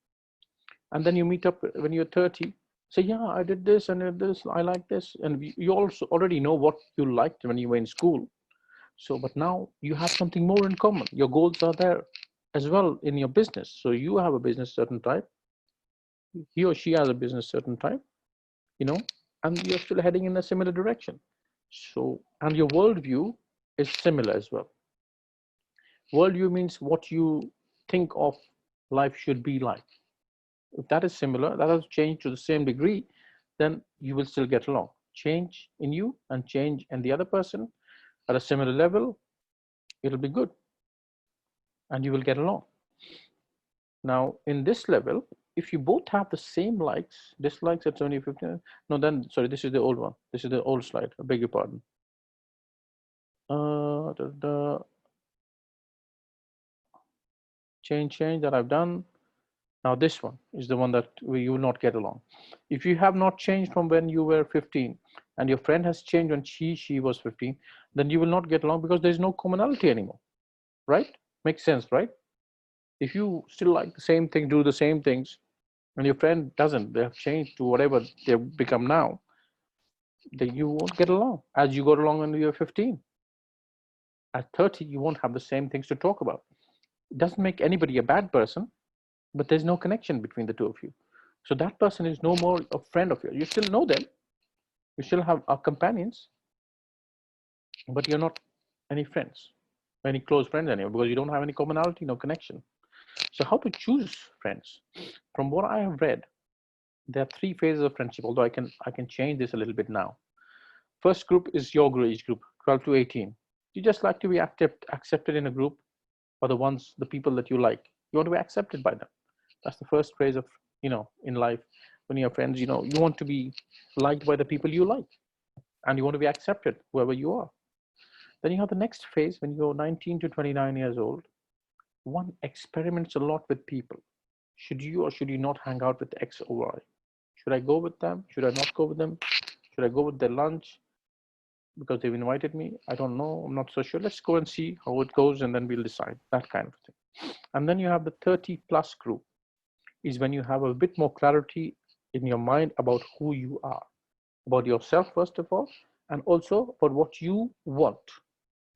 And then you meet up when you're 30, say, yeah, I did this and did this, I like this. And you also already know what you liked when you were in school. So, but now you have something more in common. Your goals are there as well in your business. So you have a business certain type, he or she has a business certain type, you know, and you're still heading in a similar direction. So, and your worldview is similar as well. Worldview means what you think of life should be like. If that is similar, that has changed to the same degree, then you will still get along. Change in you and change in the other person at a similar level, it'll be good and you will get along. Now, in this level, if you both have the same likes, dislikes at 20, 15, no, then, sorry, this is the old one. This is the old slide, I beg your pardon. The change that I've done. Now this one is the one that you will not get along. If you have not changed from when you were 15 and your friend has changed when she was 15, then you will not get along because there's no commonality anymore, right? Makes sense, right? If you still like the same thing, do the same things, and your friend doesn't, they have changed to whatever they've become now, then you won't get along as you got along when you were 15. At 30, you won't have the same things to talk about. It doesn't make anybody a bad person, but there's no connection between the two of you. So that person is no more a friend of yours. You still know them, you still have companions, but you're not any friends, any close friends anymore, because you don't have any commonality, no connection. So how to choose friends? From what I have read, there are 3 phases of friendship, although I can change this a little bit now. First group is your age group, 12 to 18. You just like to be accepted in a group, or the people that you like. You want to be accepted by them. That's the first phase of, in life. When you have friends, you want to be liked by the people you like, and you want to be accepted whoever you are. Then you have the next phase when you're 19 to 29 years old. One experiments a lot with people. Should you or should you not hang out with X or Y? Should I go with them? Should I not go with them? Should I go with their lunch because they've invited me? I don't know. I'm not so sure. Let's go and see how it goes, and then we'll decide. That kind of thing. And then you have the 30 plus group, is when you have a bit more clarity in your mind about who you are, about yourself, first of all, and also about what you want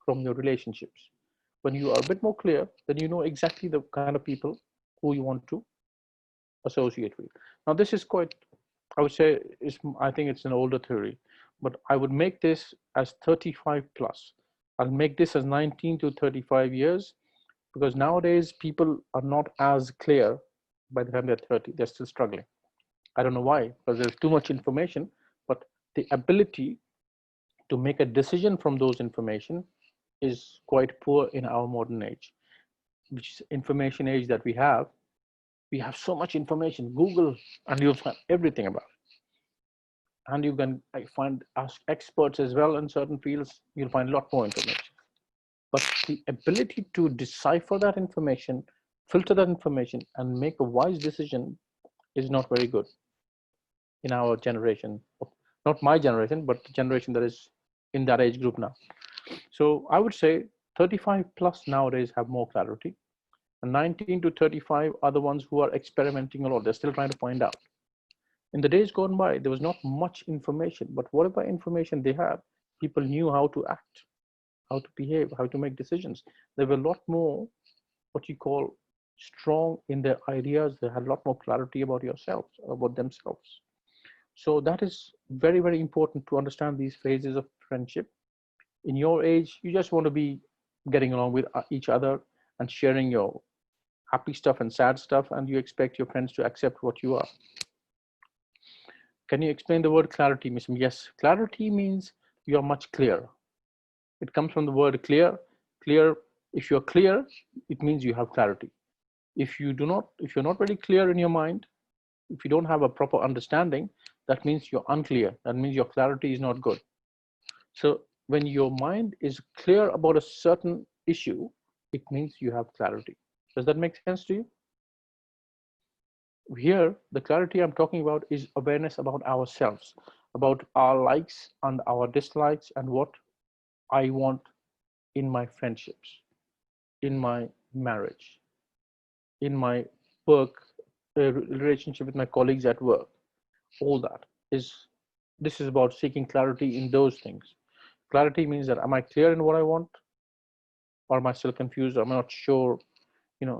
from your relationships. When you are a bit more clear, then you know exactly the kind of people who you want to associate with. Now, this is quite, I would say, I think it's an older theory, but I would make this as 35 plus. I'll make this as 19 to 35 years, because nowadays people are not as clear by the time they're 30. They're still struggling. I don't know why, because there's too much information, but the ability to make a decision from those information is quite poor in our modern age, which is information age that we have. We have so much information, Google, and you'll find everything about it. And you can ask experts as well in certain fields, you'll find a lot more information. But the ability to decipher that information, filter that information, and make a wise decision is not very good in our generation. Not my generation, but the generation that is in that age group now. So I would say 35 plus nowadays have more clarity. And 19 to 35 are the ones who are experimenting a lot. They're still trying to find out. In the days gone by, there was not much information, but whatever information they had, people knew how to act, how to behave, how to make decisions. They were a lot more, what you call, strong in their ideas. They had a lot more clarity about yourselves, about themselves. So that is very, very important to understand these phases of friendship. In your age, you just want to be getting along with each other and sharing your happy stuff and sad stuff, and you expect your friends to accept what you are. Can you explain the word clarity, Miss? Yes, clarity means you are much clearer. It comes from the word clear. Clear, if you're clear, it means you have clarity. If you're not very clear in your mind, if you don't have a proper understanding, that means you're unclear. That means your clarity is not good. So when your mind is clear about a certain issue, it means you have clarity. Does that make sense to you? Here, the clarity I'm talking about is awareness about ourselves, about our likes and our dislikes, and what I want in my friendships, in my marriage, in my work, relationship with my colleagues at work, all that is, this is about seeking clarity in those things. Clarity means that am I clear in what I want, or am I still confused, or am I not sure?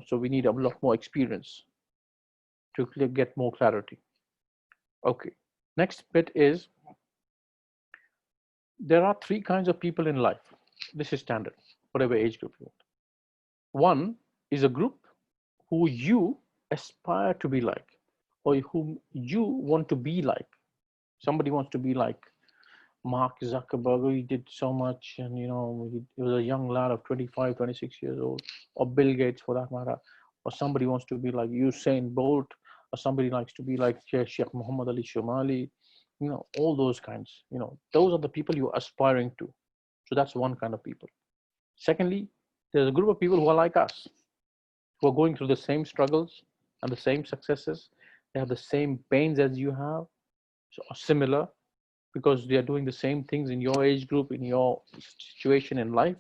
So we need a lot more experience to get more clarity. Okay, next bit is there are three kinds of people in life. This is standard, whatever age group you want. One is a group who you aspire to be like, or whom you want to be like. Somebody wants to be like Mark Zuckerberg. He did so much, and he was a young lad of 25, 26 years old, or Bill Gates for that matter, or somebody wants to be like Usain Bolt, or somebody likes to be like Sheikh Muhammad Ali Shumali, all those kinds. Those are the people you're aspiring to. So that's one kind of people. Secondly, there's a group of people who are like us, who are going through the same struggles and the same successes. They have the same pains as you have, so similar, because they are doing the same things in your age group, in your situation in life.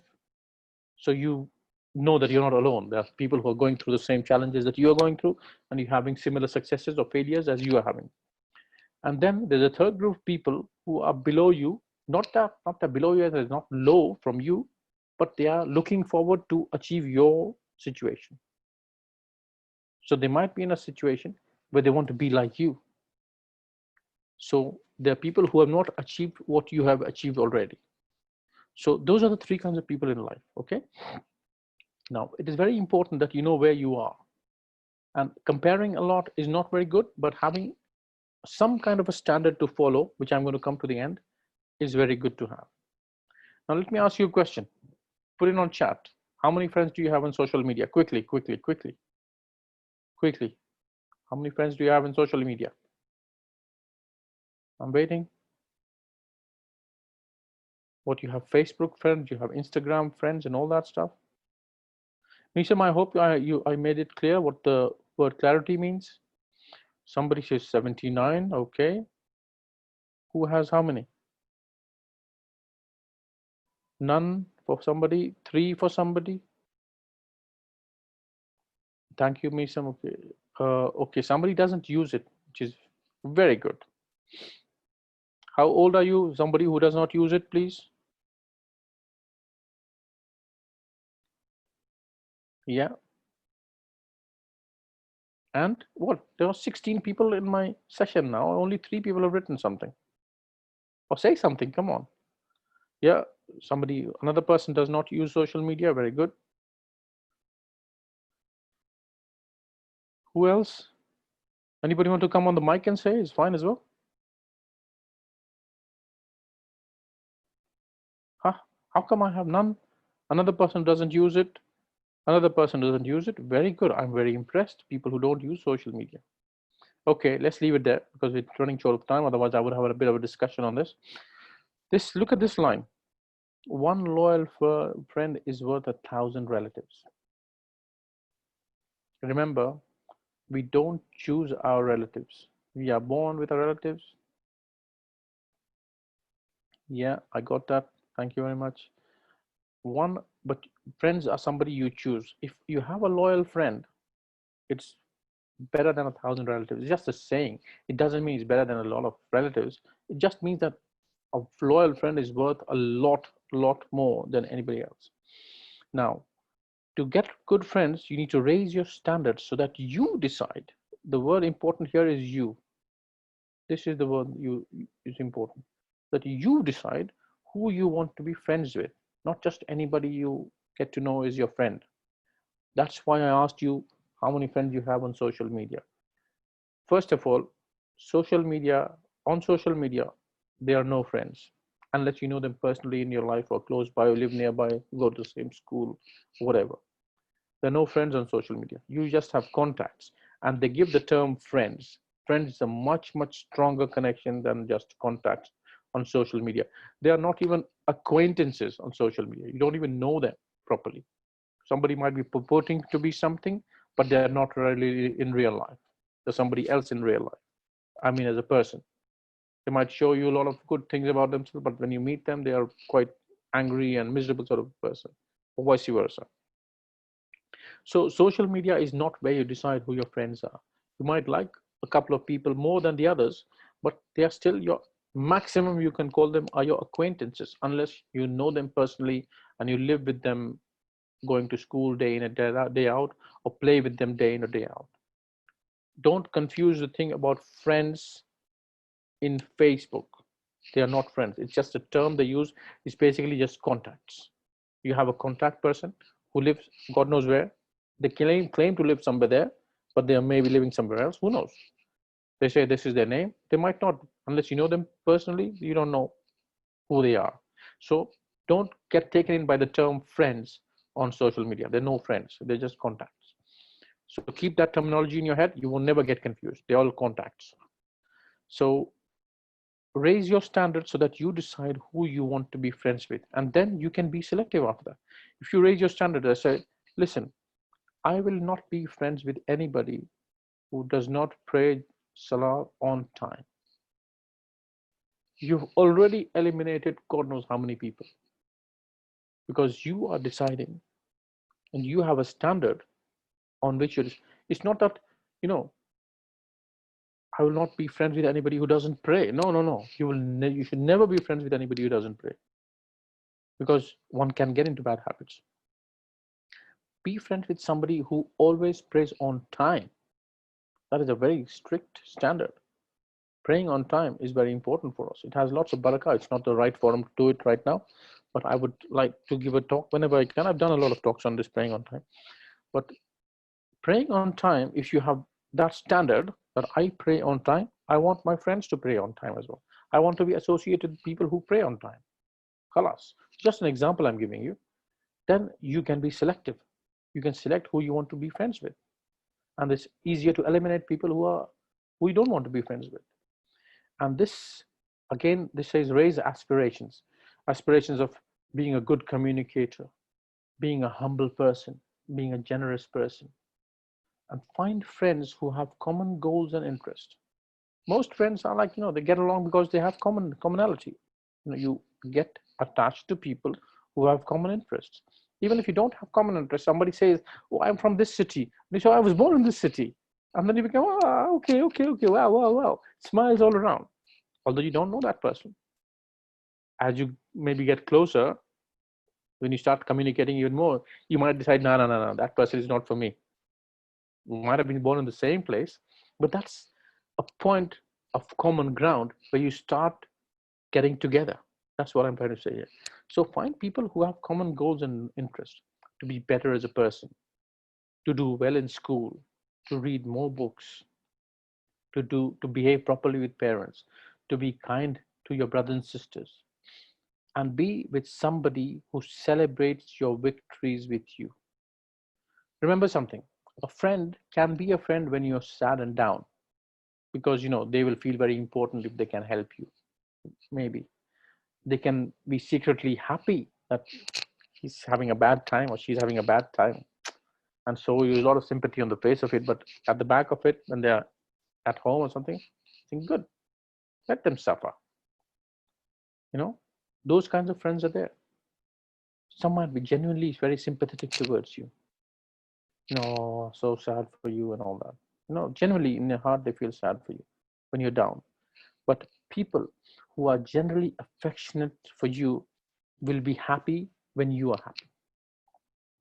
So you know that you're not alone. There are people who are going through the same challenges that you are going through, and you're having similar successes or failures as you are having. And then there's a third group of people who are below you, not that below you, is not low from you, but they are looking forward to achieve your situation. So they might be in a situation where they want to be like you. So there are people who have not achieved what you have achieved already. So those are the three kinds of people in life. Okay. Now it is very important that you know where you are, and comparing a lot is not very good, but having some kind of a standard to follow, which I'm going to come to the end, is very good to have. Now let me ask you a question. Put it on chat. How many friends do you have on social media? Quickly. How many friends do you have in social media? I'm waiting. What, you have Facebook friends, you have Instagram friends, and all that stuff? Nisham, I hope I made it clear what the word clarity means. Somebody says 79. Okay. Who has how many? None for somebody. 3 for somebody. Thank you, Misam. Okay. Okay. Somebody doesn't use it, which is very good. How old are you? Somebody who does not use it, please. Yeah. And what? There are 16 people in my session now. Only 3 people have written something. Or say something. Come on. Yeah. Another person does not use social media. Very good. Who else? Anybody want to come on the mic and say? It's fine as well. Huh? How come I have none? Another person doesn't use it. Another person doesn't use it. Very good. I'm very impressed. People who don't use social media. Okay, let's leave it there because it's running short of time. Otherwise, I would have a bit of a discussion on this. Look at this line. One loyal friend is worth 1,000 relatives. Remember, we don't choose our relatives. We are born with our relatives. Yeah, I got that. Thank you very much. But friends are somebody you choose. If you have a loyal friend, it's better than 1,000 relatives. It's just a saying. It doesn't mean it's better than a lot of relatives. It just means that a loyal friend is worth a lot more than anybody else. Now, to get good friends, you need to raise your standards so that you decide. The word important here is you. This is the word you is important. That you decide who you want to be friends with, not just anybody you get to know is your friend. That's why I asked you how many friends you have on social media. First of all, on social media, there are no friends unless you know them personally in your life or close by or live nearby, go to the same school, whatever. There are no friends on social media. You just have contacts, and they give the term friends. Friends is a much stronger connection than just contacts on social media. They are not even acquaintances on social media. You don't even know them properly. Somebody might be purporting to be something, but they're not really in real life. There's somebody else in real life. I mean, as a person. They might show you a lot of good things about themselves, but when you meet them, they are quite angry and miserable sort of person, or vice versa. So social media is not where you decide who your friends are. You might like a couple of people more than the others, but they are still your maximum. You can call them are your acquaintances, unless you know them personally and you live with them, going to school day in and day out, or play with them day in or day out. Don't confuse the thing about friends in Facebook. They are not friends. It's just a term they use. It's basically just contacts. You have a contact person who lives God knows where. They claim to live somewhere there, but they are maybe living somewhere else. Who knows? They say this is their name. They might not, unless you know them personally, you don't know who they are. So don't get taken in by the term friends on social media. They're no friends. They're just contacts. So keep that terminology in your head. You will never get confused. They're all contacts. So raise your standards so that you decide who you want to be friends with, and then you can be selective after that. If you raise your standards, I say, listen, I will not be friends with anybody who does not pray salah on time. You've already eliminated God knows how many people, because you are deciding and you have a standard on which it's not that, you know, I will not be friends with anybody who doesn't pray. No, no, no. You should never be friends with anybody who doesn't pray, because one can get into bad habits. Be friends with somebody who always prays on time. That is a very strict standard. Praying on time is very important for us. It has lots of barakah. It's not the right forum to do it right now, but I would like to give a talk whenever I can. I've done a lot of talks on this praying on time. But praying on time, if you have that standard that I pray on time, I want my friends to pray on time as well. I want to be associated with people who pray on time. Khalas. Just an example I'm giving you. Then you can be selective. You can select who you want to be friends with. And it's easier to eliminate people who you don't want to be friends with. And this, again, this says raise aspirations. Aspirations of being a good communicator, being a humble person, being a generous person. And find friends who have common goals and interests. Most friends are like, they get along because they have commonality. You get attached to people who have common interests. Even if you don't have common interests, somebody says, oh, I'm from this city. And you say, I was born in this city. And then you become, oh, okay, wow, wow, wow. Smiles all around. Although you don't know that person. As you maybe get closer, when you start communicating even more, you might decide, no, that person is not for me. We might have been born in the same place, but that's a point of common ground where you start getting together. That's what I'm trying to say here. So find people who have common goals and interests, to be better as a person, to do well in school, to read more books, to behave properly with parents, to be kind to your brothers and sisters, and be with somebody who celebrates your victories with you. Remember something, a friend can be a friend when you're sad and down, because they will feel very important if they can help you. Maybe they can be secretly happy that he's having a bad time or she's having a bad time, and so you a lot of sympathy on the face of it, but at the back of it, when they're at home or something, think good, let them suffer. Those kinds of friends are there. Some might be genuinely very sympathetic towards you, so sad for you and all that. Generally in their heart they feel sad for you when you're down. But people who are generally affectionate for you will be happy when you are happy,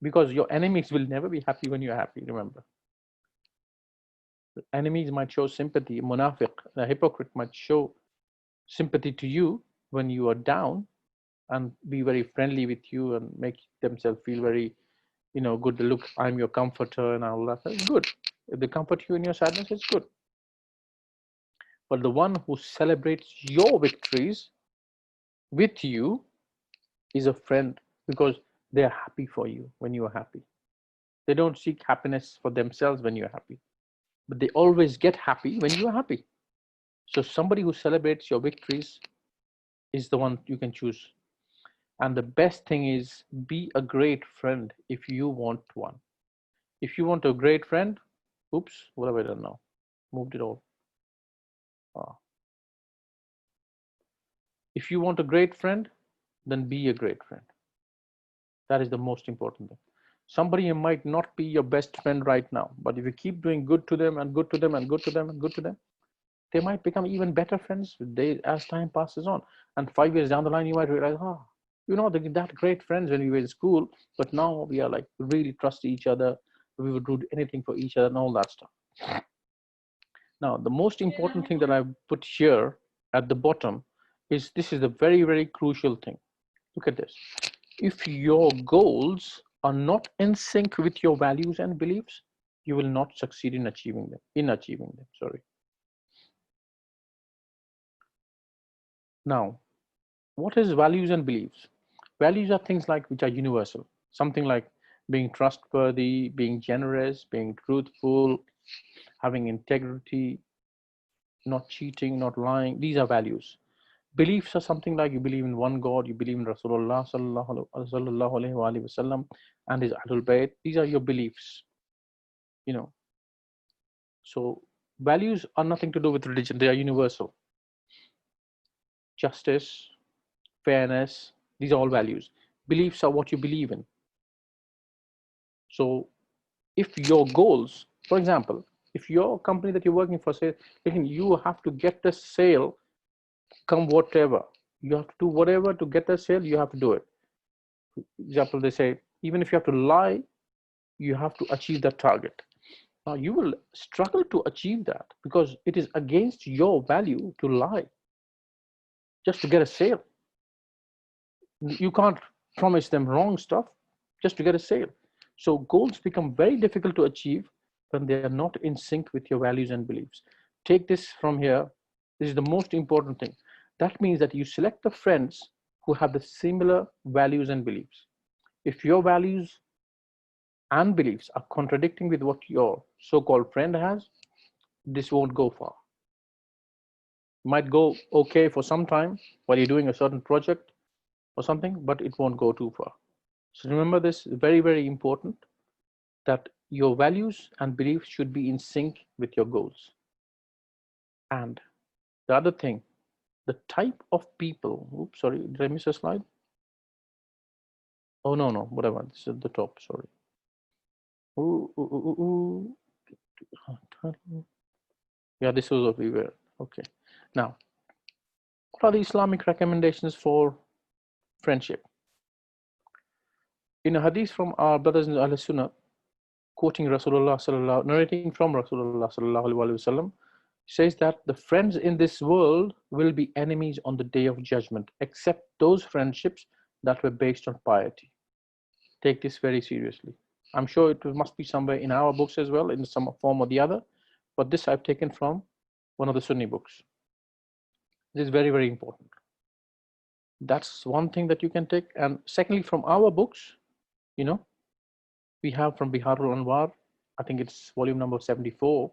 because your enemies will never be happy when you're happy. Remember, the enemies might show sympathy. Munafiq, the hypocrite, might show sympathy to you when you are down and be very friendly with you and make themselves feel very good. Look, I'm your comforter and all that. That's good. If they comfort you in your sadness, it's good. But the one who celebrates your victories with you is a friend, because they're happy for you when you are happy. They don't seek happiness for themselves when you're happy, but they always get happy when you are happy. So somebody who celebrates your victories is the one you can choose. And the best thing is, be a great friend if you want one. If you want a great friend, oops, what have I done now? Moved it all. If you want a great friend, then be a great friend. That is the most important thing. Somebody might not be your best friend right now, but if you keep doing good to them and good to them and good to them and good to them, they might become even better friends as time passes on. And 5 years down the line, you might realize, they're that great friends when we were in school, but now we are like really trust each other. We would do anything for each other and all that stuff. Now, the most important thing that I've put here at the bottom is this is the very, very crucial thing. Look at this. If your goals are not in sync with your values and beliefs, you will not succeed in achieving them. Sorry. Now, what is values and beliefs? Values are things like which are universal. Something like being trustworthy, being generous, being truthful, having integrity, not cheating, not lying. These are values. Beliefs are something like you believe in one God, you believe in Rasulullah sallallahu alaihi wasallam and his Ahlul Bayt. These are your beliefs. So values are nothing to do with religion. They are universal. Justice, fairness, these are all values. Beliefs are what you believe in. So if your goals, for example, if your company that you're working for says, you have to get the sale, come whatever, you have to do whatever to get the sale, you have to do it. For example, they say, even if you have to lie, you have to achieve that target. Now you will struggle to achieve that because it is against your value to lie just to get a sale. You can't promise them wrong stuff just to get a sale. So goals become very difficult to achieve when they are not in sync with your values and beliefs. Take this from here. This is the most important thing. That means that you select the friends who have the similar values and beliefs. If your values and beliefs are contradicting with what your so-called friend has, this won't go far. It might go okay for some time while you're doing a certain project or something, but it won't go too far. So remember this, very, very important, that your values and beliefs should be in sync with your goals. And the other thing, the type of people, oops, sorry, did I miss a slide? Oh, no, whatever, this is at the top, sorry. Yeah, this was what we were, okay. Now, what are the Islamic recommendations for friendship? In a hadith from our brothers in Ahl Sunnah, quoting Rasulullah narrating from Rasulullah sallallahu alaihi wasallam, says that the friends in this world will be enemies on the day of judgment, except those friendships that were based on piety. Take this very seriously. I'm sure it must be somewhere in our books as well, in some form or the other, but this I've taken from one of the Sunni books. This is very, very important. That's one thing that you can take. And secondly, from our books, we have from Biharul Anwar, I think it's volume number 74,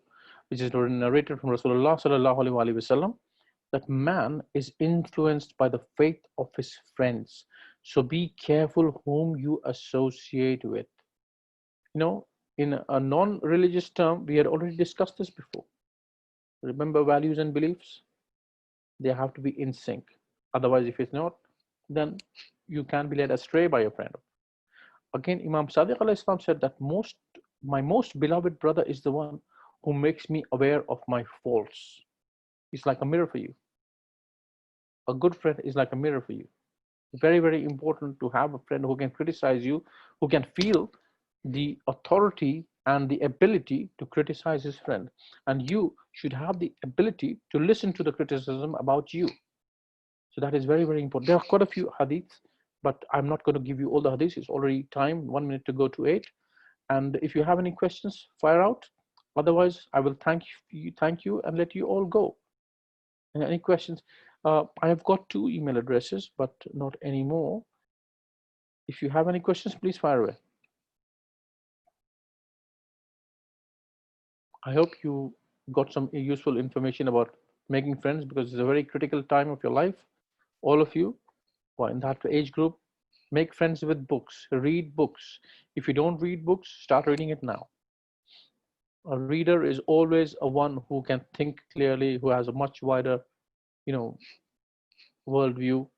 which is narrated from Rasulullah sallallahu alaihi wasallam, that man is influenced by the faith of his friends. So be careful whom you associate with. In a non-religious term, we had already discussed this before. Remember, values and beliefs, they have to be in sync. Otherwise, if it's not, then you can be led astray by your friend. Again, Imam Sadiq al-Islam said that my most beloved brother is the one who makes me aware of my faults. He's like a mirror for you. A good friend is like a mirror for you. Very, very important to have a friend who can criticize you, who can feel the authority and the ability to criticize his friend. And you should have the ability to listen to the criticism about you. So that is very, very important. There are quite a few hadiths, but I'm not going to give you all the hadiths. It's already time, 1 minute to go to 8. And if you have any questions, fire out. Otherwise, I will thank you and let you all go. And any questions? I have got 2 email addresses, but not anymore. If you have any questions, please fire away. I hope you got some useful information about making friends, because it's a very critical time of your life. All of you who are in that age group, make friends with books, read books. If you don't read books, start reading it now. A reader is always a one who can think clearly, who has a much wider, worldview,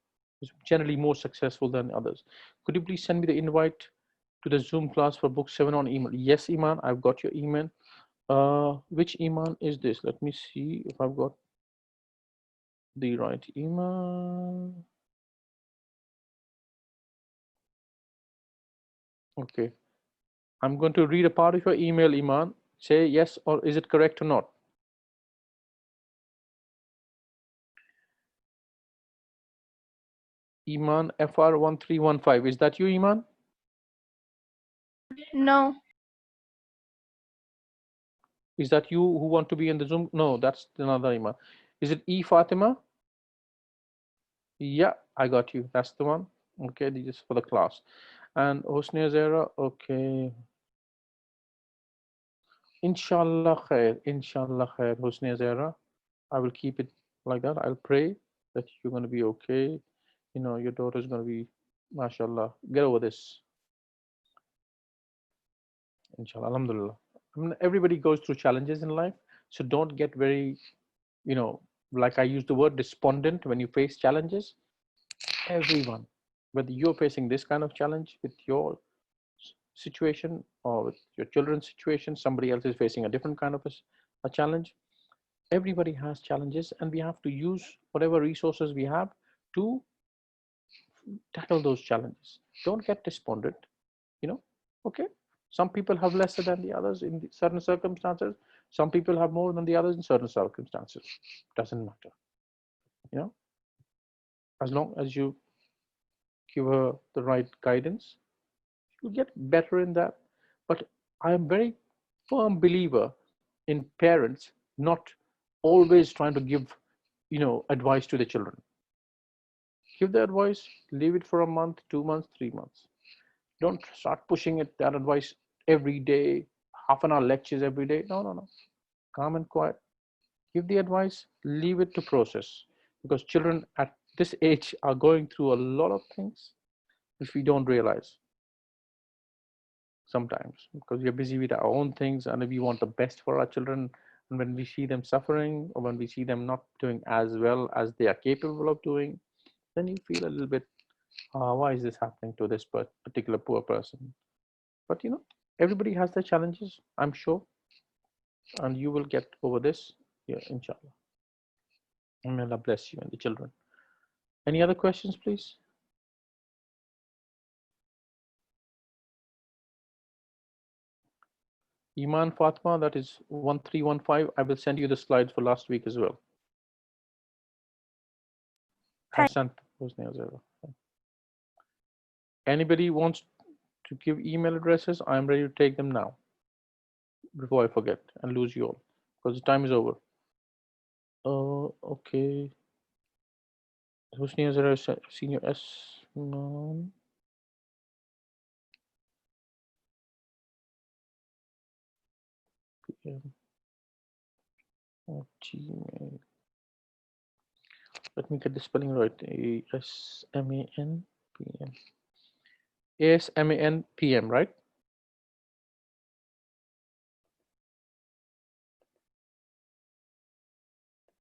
is generally more successful than others. Could you please send me the invite to the Zoom class for book 7 on email. Yes, Iman, I've got your email. Which Iman is this? Let me see if I've got the right email. Okay. I'm going to read a part of your email, Iman. Say yes or is it correct or not? Iman FR1315. Is that you, Iman? No. Is that you who want to be in the Zoom? No, that's another Iman. Is it E Fatima? Yeah, I got you. That's the one. Okay, this is for the class. And Hosni Zara, okay. Inshallah khair, Hosni Zara. I will keep it like that. I'll pray that you're going to be okay. You know, your daughter's going to be, mashallah, get over this. Inshallah, alhamdulillah. I mean, everybody goes through challenges in life. So don't get very, you know, like I use the word despondent when you face challenges. Everyone, whether you're facing this kind of challenge with your situation or with your children's situation, somebody else is facing a different kind of a challenge. Everybody has challenges, and we have to use whatever resources we have to tackle those challenges. Don't get despondent, you know. Okay, some people have lesser than the others in certain circumstances. Some people have more than the others in certain circumstances. Doesn't matter, you know, as long as you give her the right guidance, you'll get better in that. But I am very firm believer in parents not always trying to give, you know, advice to the children. Give the advice, leave it for a month, 2 months, 3 months. Don't start pushing it, that advice every day, half an hour lectures every day. No, no, no. Calm and quiet. Give the advice, leave it to process. Because children at this age are going through a lot of things which we don't realize sometimes, because we are busy with our own things and we want the best for our children. And when we see them suffering, or when we see them not doing as well as they are capable of doing, then you feel a little bit, why is this happening to this particular poor person? But you know, everybody has their challenges, I'm sure, and you will get over this. Yeah, inshallah. And may Allah bless you and the children. Any other questions, please? Iman Fatma, that is 1315. I will send you the slides for last week as well. I sent those nails over. Anybody wants to give email addresses? I'm ready to take them now before I forget and lose you all, because the time is over. Oh, okay. Husni Azara, Senior S. Mom. PM. Gmail. Let me get the spelling right. ASMAN PM. ASMAN PM, right?